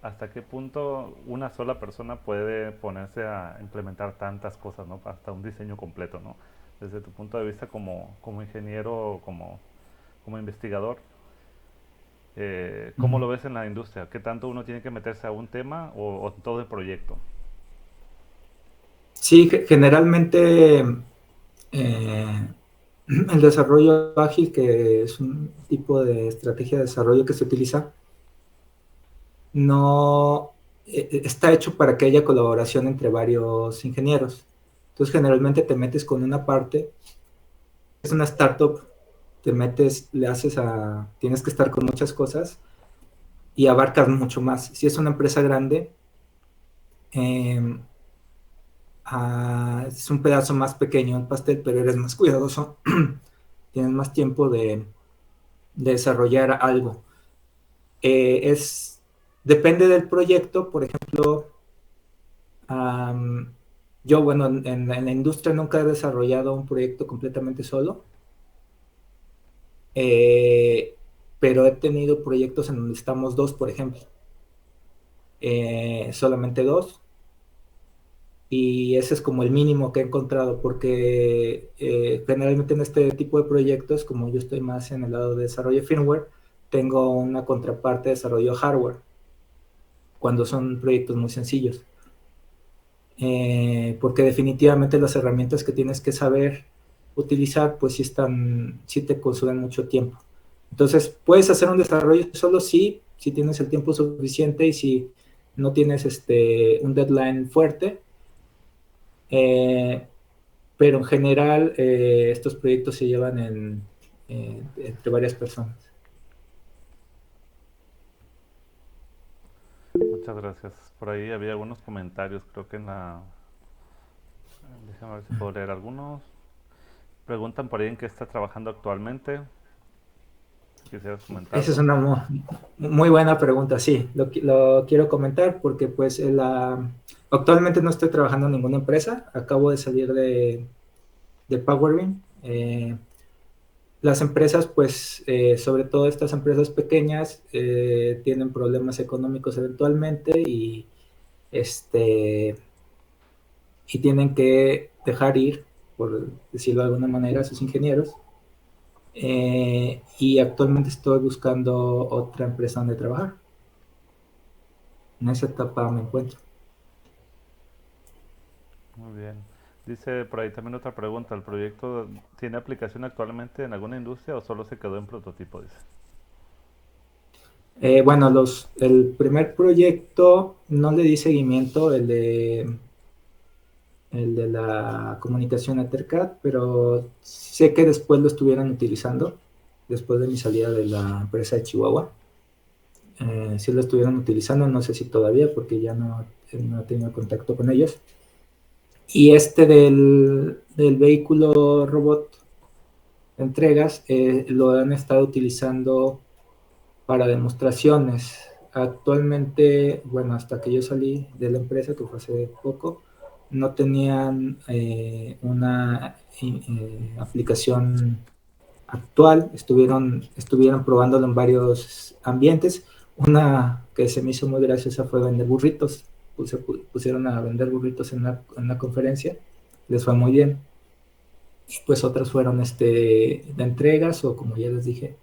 hasta qué punto una sola persona puede ponerse a implementar tantas cosas, ¿no? Hasta un diseño completo, ¿no? Desde tu punto de vista como ingeniero, como investigador, ¿cómo lo ves en la industria? ¿Qué tanto uno tiene que meterse a un tema o todo el proyecto? Sí, generalmente el desarrollo ágil, que es un tipo de estrategia de desarrollo que se utiliza, no está hecho para que haya colaboración entre varios ingenieros. Entonces, generalmente te metes con una parte, es una startup, te metes, tienes que estar con muchas cosas y abarcas mucho más. Si es una empresa grande, eh, es un pedazo más pequeño el pastel, pero eres más cuidadoso, tienes más tiempo de desarrollar algo. Depende del proyecto. Por ejemplo, yo, bueno, en la industria nunca he desarrollado un proyecto completamente solo, eh, pero he tenido proyectos en donde estamos dos, por ejemplo, solamente dos, y ese es como el mínimo que he encontrado, porque generalmente en este tipo de proyectos, como yo estoy más en el lado de desarrollo de firmware, tengo una contraparte de desarrollo hardware, cuando son proyectos muy sencillos. Porque definitivamente las herramientas que tienes que saber utilizar, pues sí te consumen mucho tiempo. Entonces, puedes hacer un desarrollo solo si tienes el tiempo suficiente y si no tienes un deadline fuerte, eh, pero en general estos proyectos se llevan entre varias personas. Muchas gracias. Por ahí había algunos comentarios, creo que en la... Déjame ver si puedo leer algunos. Preguntan por ahí en qué está trabajando actualmente. ¿Quisieras Esa es comentarlo? una muy buena pregunta, sí, lo quiero comentar porque pues actualmente no estoy trabajando en ninguna empresa, acabo de salir de Powerbeam. las empresas, pues, sobre todo estas empresas pequeñas, tienen problemas económicos eventualmente este, y tienen que dejar ir, por decirlo de alguna manera, a sus ingenieros. Y actualmente estoy buscando otra empresa donde trabajar. En esa etapa me encuentro. Muy bien. Dice por ahí también otra pregunta. ¿El proyecto tiene aplicación actualmente en alguna industria o solo se quedó en prototipo? Dice. Bueno, el primer proyecto no le di seguimiento, el de la comunicación Ethercat, pero sé que después lo estuvieron utilizando, después de mi salida de la empresa de Chihuahua. Sí lo estuvieron utilizando, no sé si todavía, porque ya no he tenido contacto con ellos. Y este del vehículo robot de entregas lo han estado utilizando para demostraciones. Actualmente, bueno, hasta que yo salí de la empresa, que fue hace poco, no tenían una aplicación actual. Estuvieron probándolo en varios ambientes. Una que se me hizo muy graciosa fue vender burritos. Pusieron a vender burritos en una conferencia. Les fue muy bien. Pues otras fueron de entregas o, como ya les dije,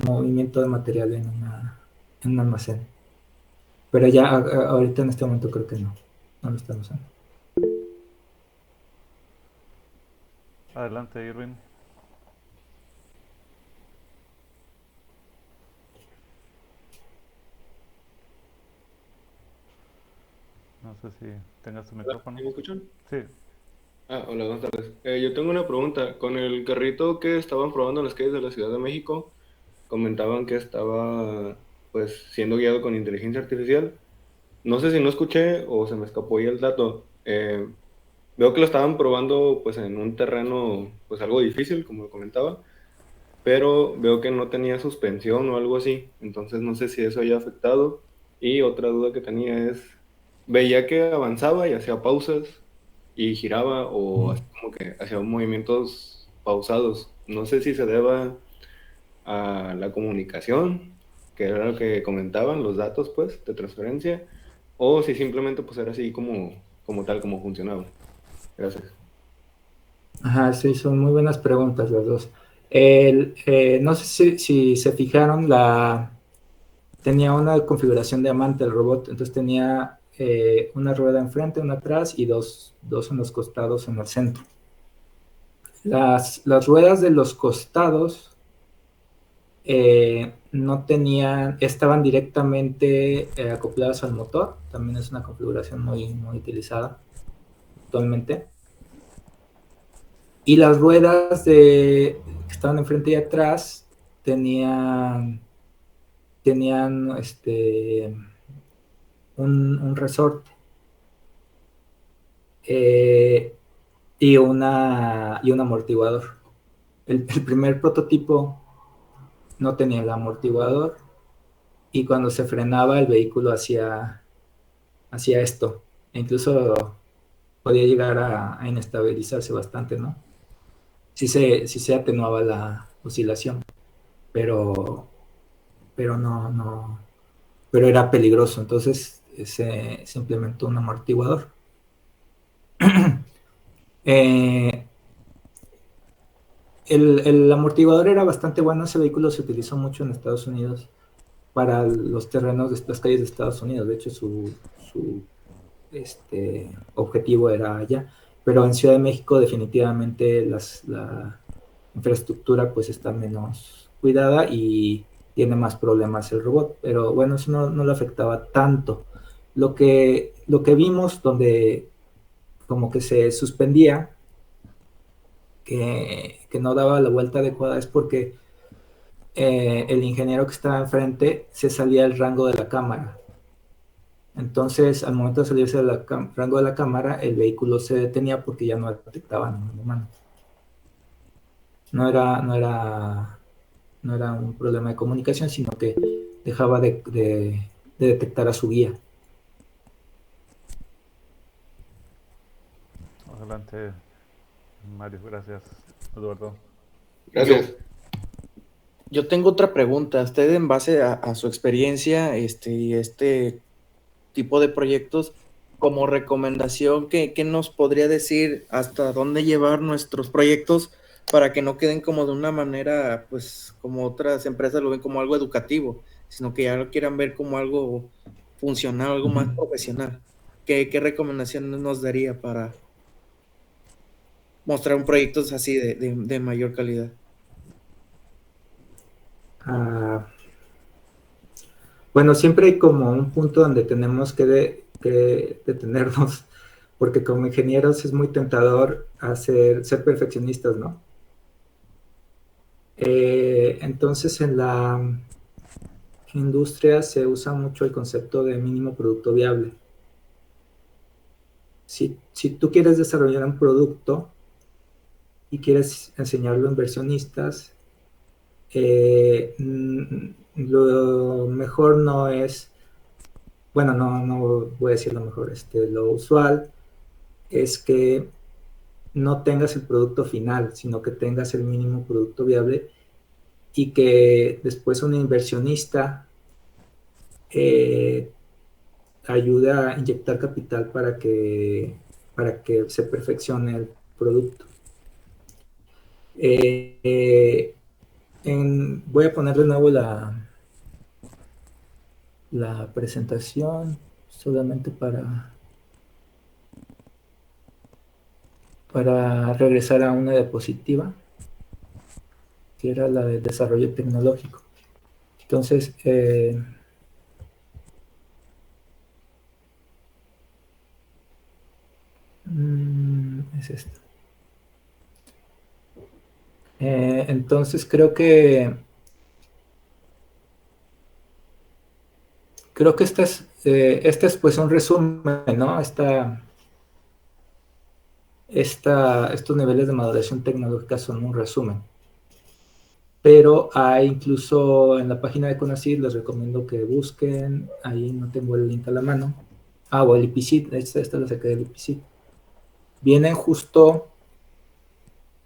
movimiento de material en un almacén. Pero ya ahorita en este momento creo que no lo están usando. Adelante, Irving. No sé si tengas tu Hola, micrófono. ¿sí me escuchan? Sí. Hola, buenas tardes. Yo tengo una pregunta. Con el carrito que estaban probando en las calles de la Ciudad de México, comentaban que estaba pues siendo guiado con inteligencia artificial. No sé si no escuché o se me escapó ahí el dato. Veo que lo estaban probando pues en un terreno pues algo difícil, como lo comentaba, pero veo que no tenía suspensión o algo así. Entonces no sé si eso haya afectado. Y otra duda que tenía es, veía que avanzaba y hacía pausas y giraba o así como que hacía movimientos pausados. No sé si se deba a la comunicación, que era lo que comentaban, los datos pues de transferencia, o si simplemente pues era así como tal, como funcionaba. Gracias. Ajá, sí, son muy buenas preguntas las dos. No sé si se fijaron, tenía una configuración de amante el robot, entonces tenía una rueda enfrente, una atrás y dos en los costados en el centro. Las ruedas de los costados no estaban directamente acopladas al motor, también es una configuración muy utilizada actualmente. Y las ruedas que estaban enfrente y atrás tenían un resorte eh, y un amortiguador. El primer prototipo no tenía el amortiguador y cuando se frenaba el vehículo hacía esto. E incluso podía llegar a inestabilizarse bastante, ¿no? Sí se atenuaba la oscilación, pero, pero pero era peligroso, entonces se implementó un amortiguador. Eh, el amortiguador era bastante bueno, ese vehículo se utilizó mucho en Estados Unidos para los terrenos de las calles de Estados Unidos, de hecho su objetivo era allá, pero en Ciudad de México definitivamente la infraestructura pues está menos cuidada y tiene más problemas el robot, pero bueno, eso no le afectaba tanto. Lo que vimos donde como que se suspendía, que no daba la vuelta adecuada, es porque el ingeniero que estaba enfrente se salía del rango de la cámara. Entonces, al momento de salirse del rango de la cámara, el vehículo se detenía porque ya no detectaba ningún humano. No era, no era, no era un problema de comunicación, sino que dejaba de detectar a su guía. Adelante, Mario. Gracias, Eduardo. Gracias. Yo tengo otra pregunta. Usted, en base a su experiencia, y este tipo de proyectos, como recomendación, ¿qué nos podría decir hasta dónde llevar nuestros proyectos para que no queden como de una manera, pues, como otras empresas lo ven como algo educativo, sino que ya lo quieran ver como algo funcional, algo más Ujú. profesional? ¿Qué recomendaciones nos daría para mostrar un proyecto así de mayor calidad? Ah, bueno, siempre hay como un punto donde tenemos que detenernos, porque como ingenieros es muy tentador ser perfeccionistas, ¿no? Entonces en la industria se usa mucho el concepto de mínimo producto viable. Si tú quieres desarrollar un producto y quieres enseñarlo a inversionistas, lo mejor no es, bueno, no voy a decir lo mejor, lo usual es que no tengas el producto final, sino que tengas el mínimo producto viable y que después un inversionista eh, ayude a inyectar capital para que se perfeccione el producto. Voy a poner de nuevo la presentación solamente para regresar a una diapositiva, que era la del desarrollo tecnológico. Entonces, es esto. Entonces, creo que este es pues un resumen, ¿no? Estos niveles de maduración tecnológica son un resumen. Pero hay incluso en la página de CONACYT, les recomiendo que busquen, ahí no tengo el link a la mano. O el IPCIT, esta lo saqué del IPCIT. Vienen justo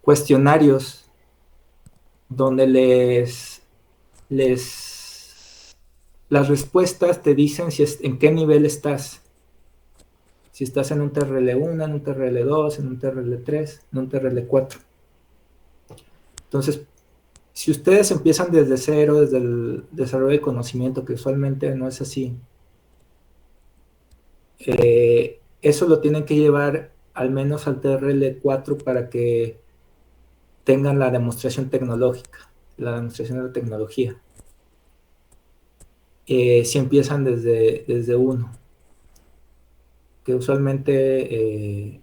cuestionarios donde las respuestas te dicen en qué nivel estás. Si estás en un TRL1, en un TRL2, en un TRL3, en un TRL4. Entonces, si ustedes empiezan desde cero, desde el desarrollo de conocimiento, que usualmente no es así, eso lo tienen que llevar al menos al TRL4 para que tengan la demostración tecnológica, la demostración de la tecnología. Si empiezan desde uno, que usualmente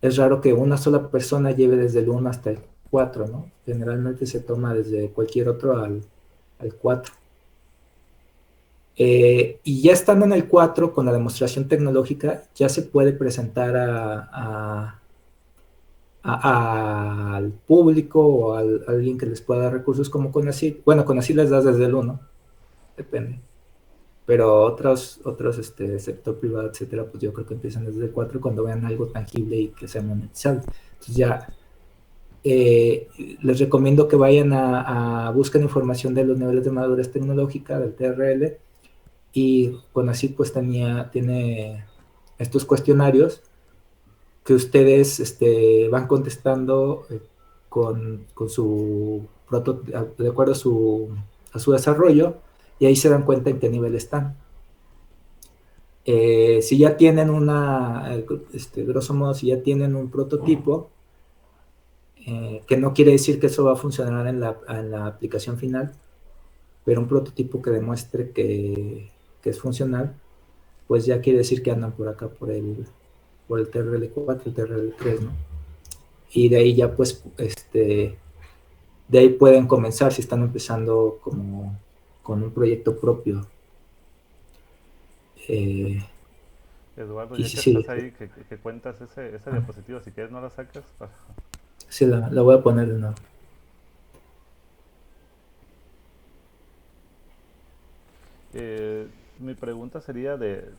es raro que una sola persona lleve desde el 1 hasta el 4, ¿no? Generalmente se toma desde cualquier otro al 4. Y ya estando en el 4, con la demostración tecnológica, ya se puede presentar al público o a alguien que les pueda dar recursos como CONACYT. Bueno, CONACYT les das desde el 1, depende. Pero otros sector privado, etcétera, pues yo creo que empiezan desde el 4 cuando vean algo tangible y que sea monetizable. Entonces ya les recomiendo que vayan busquen información de los niveles de madurez tecnológica del TRL, y CONACYT pues tiene estos cuestionarios que ustedes van contestando con de acuerdo a su desarrollo, y ahí se dan cuenta en qué nivel están. Si ya tienen grosso modo, si ya tienen un prototipo, que no quiere decir que eso va a funcionar en la aplicación final, pero un prototipo que demuestre que es funcional, pues ya quiere decir que andan por acá por el TRL4, el TRL3, ¿no? Y de ahí ya pues, de ahí pueden comenzar si están empezando como con un proyecto propio. Eduardo, Y ya sí, que sí, estás ahí, que cuentas esa diapositiva, si quieres no la sacas. sí, la voy a poner de nuevo. Mi pregunta sería de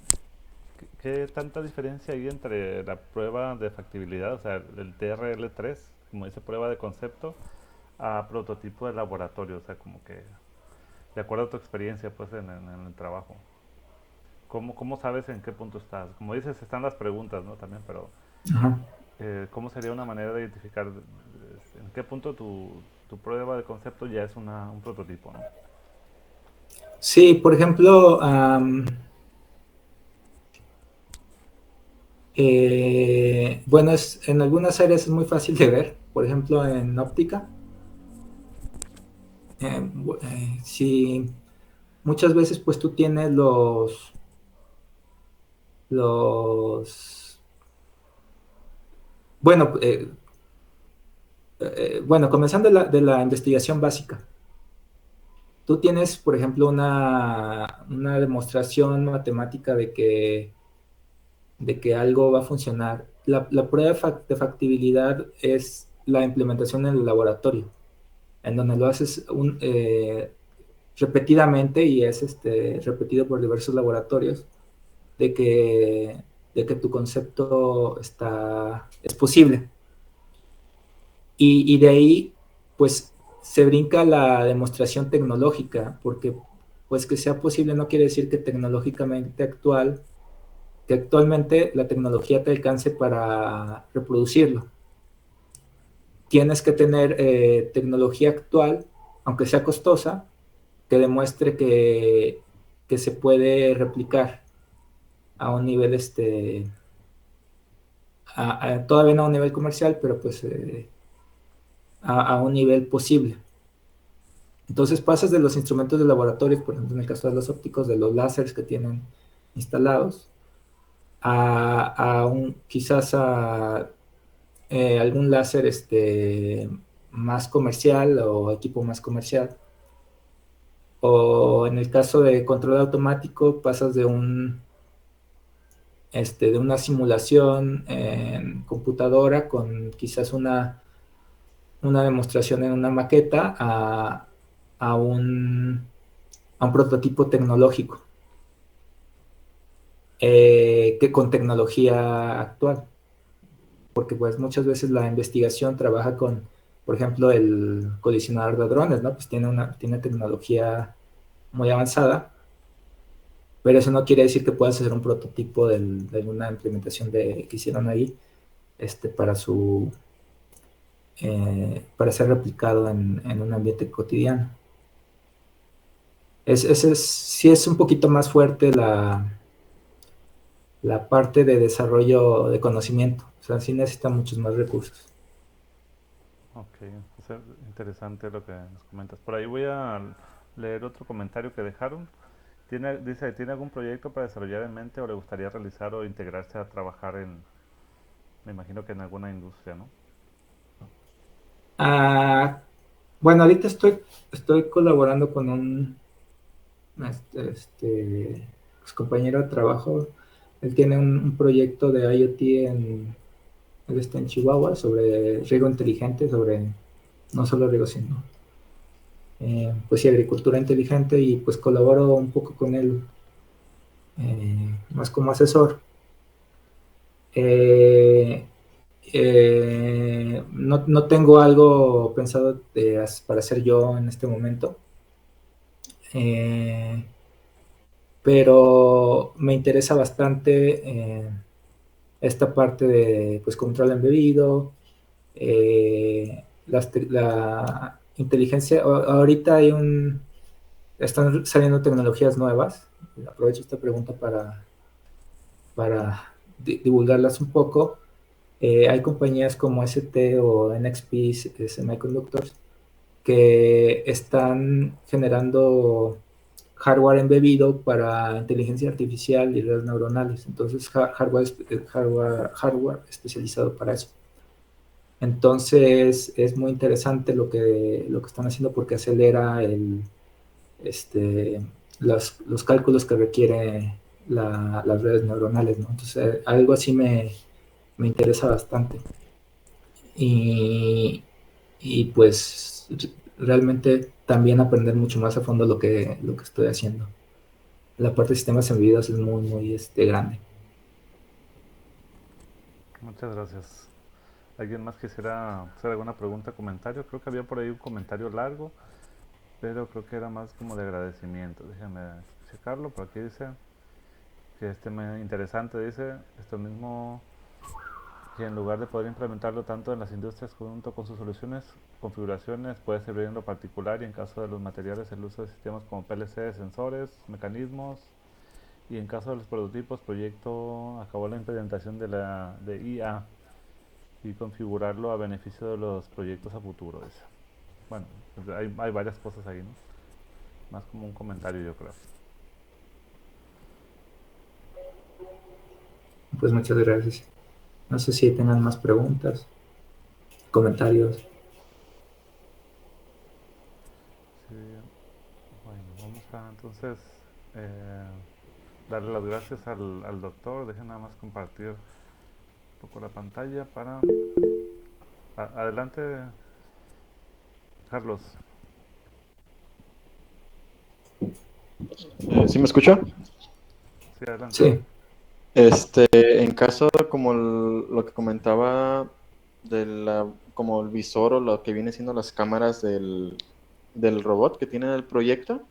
¿qué tanta diferencia hay entre la prueba de factibilidad, o sea, el TRL3, como dice, prueba de concepto a prototipo de laboratorio, o sea, como que de acuerdo a tu experiencia, pues, en el trabajo. ¿Cómo sabes en qué punto estás? Como dices, están las preguntas, ¿no? También, pero Ajá. ¿cómo sería una manera de identificar en qué punto tu prueba de concepto ya es un prototipo, ¿no? Sí, por ejemplo, bueno, en algunas áreas es muy fácil de ver, por ejemplo, en óptica. Si muchas veces pues tú tienes los, bueno, bueno, comenzando de la investigación básica. Tú tienes, por ejemplo, una demostración matemática de que algo va a funcionar. La prueba de factibilidad es la implementación en el laboratorio, en donde lo haces repetidamente y es repetido por diversos laboratorios de que, de que tu concepto es posible. Y de ahí, pues, se brinca la demostración tecnológica, porque pues que sea posible no quiere decir que actualmente la tecnología te alcance para reproducirlo. Tienes que tener tecnología actual, aunque sea costosa, que demuestre que se puede replicar a un nivel, todavía no a un nivel comercial, pero pues a un nivel posible. Entonces pasas de los instrumentos de laboratorio, por ejemplo en el caso de los ópticos, de los láseres que tienen instalados, quizás a algún láser más comercial o equipo más comercial. O en el caso de control automático, pasas de una simulación en computadora con quizás una demostración en una maqueta a un prototipo tecnológico que con tecnología actual. Porque pues muchas veces la investigación trabaja por ejemplo, el colisionador de drones, ¿no? Pues tiene tecnología muy avanzada, pero eso no quiere decir que puedas hacer un prototipo de una implementación que hicieron ahí para para ser replicado en un ambiente cotidiano. Sí es un poquito más fuerte la parte de desarrollo de conocimiento, o sea, sí necesita muchos más recursos. Ok, es interesante lo que nos comentas. Por ahí voy a leer otro comentario que dejaron. Dice, ¿tiene algún proyecto para desarrollar en mente o le gustaría realizar o integrarse a trabajar me imagino que en alguna industria, ¿no? Ah, bueno, ahorita estoy colaborando con pues, compañero de trabajo. Él tiene un proyecto de IoT él está en Chihuahua sobre riego inteligente, sobre no solo riego, sino pues sí, agricultura inteligente, y pues colaboro un poco con él, más como asesor. Eh, no tengo algo pensado para hacer yo en este momento, eh, pero me interesa bastante esta parte de pues, control embebido, la inteligencia. Ahorita están saliendo tecnologías nuevas. Aprovecho esta pregunta para divulgarlas un poco. Hay compañías como ST o NXP Semiconductors que están generando hardware embebido para inteligencia artificial y redes neuronales. Entonces, hardware especializado para eso. Entonces, es muy interesante lo que están haciendo porque acelera este, los cálculos que requiere las redes neuronales, ¿no? Entonces, algo así me interesa bastante. Y pues realmente también aprender mucho más a fondo lo que estoy haciendo. La parte de sistemas embebidos es muy, muy grande. Muchas gracias. ¿Alguien más quisiera hacer alguna pregunta o comentario? Creo que había por ahí un comentario largo, pero creo que era más como de agradecimiento. Déjame checarlo. Por aquí dice que es tema interesante. Dice esto mismo, que en lugar de poder implementarlo tanto en las industrias junto con sus soluciones, configuraciones, puede servir en lo particular y en caso de los materiales el uso de sistemas como PLC, sensores, mecanismos, y en caso de los prototipos, proyecto acabó la implementación de IA y configurarlo a beneficio de los proyectos a futuro. Dice. Bueno, pues hay varias cosas ahí, ¿no? Más como un comentario, yo creo. Pues muchas gracias. No sé si tengan más preguntas, comentarios. Sí, bueno, vamos a entonces darle las gracias al doctor. Dejen nada más compartir un poco la pantalla para... adelante, Carlos. ¿Sí me escucha? Sí, adelante. Sí, En caso como lo que comentaba como el visor o lo que viene siendo las cámaras del robot que tiene el proyecto,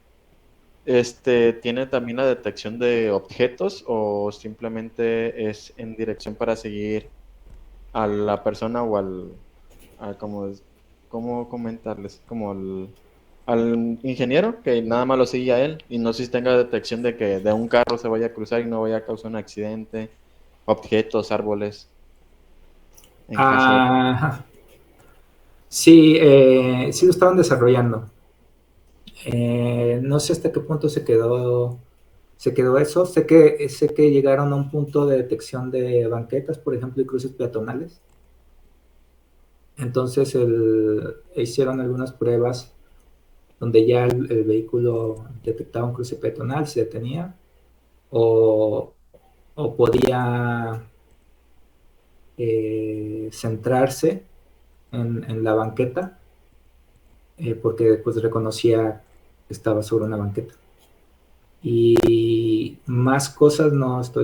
¿tiene también la detección de objetos o simplemente es en dirección para seguir a la persona o ¿cómo comentarles? Como al ingeniero que nada más lo sigue a él y no sé si tenga detección de que de un carro se vaya a cruzar y no vaya a causar un accidente, objetos, árboles, en caso de... ajá. Sí, sí lo estaban desarrollando. No sé hasta qué punto se quedó eso. Sé que llegaron a un punto de detección de banquetas, por ejemplo, y cruces peatonales. Entonces hicieron algunas pruebas donde ya el vehículo detectaba un cruce peatonal, se detenía, o, o podía centrarse en la banqueta, porque pues reconocía que estaba sobre una banqueta. Y más cosas no estoy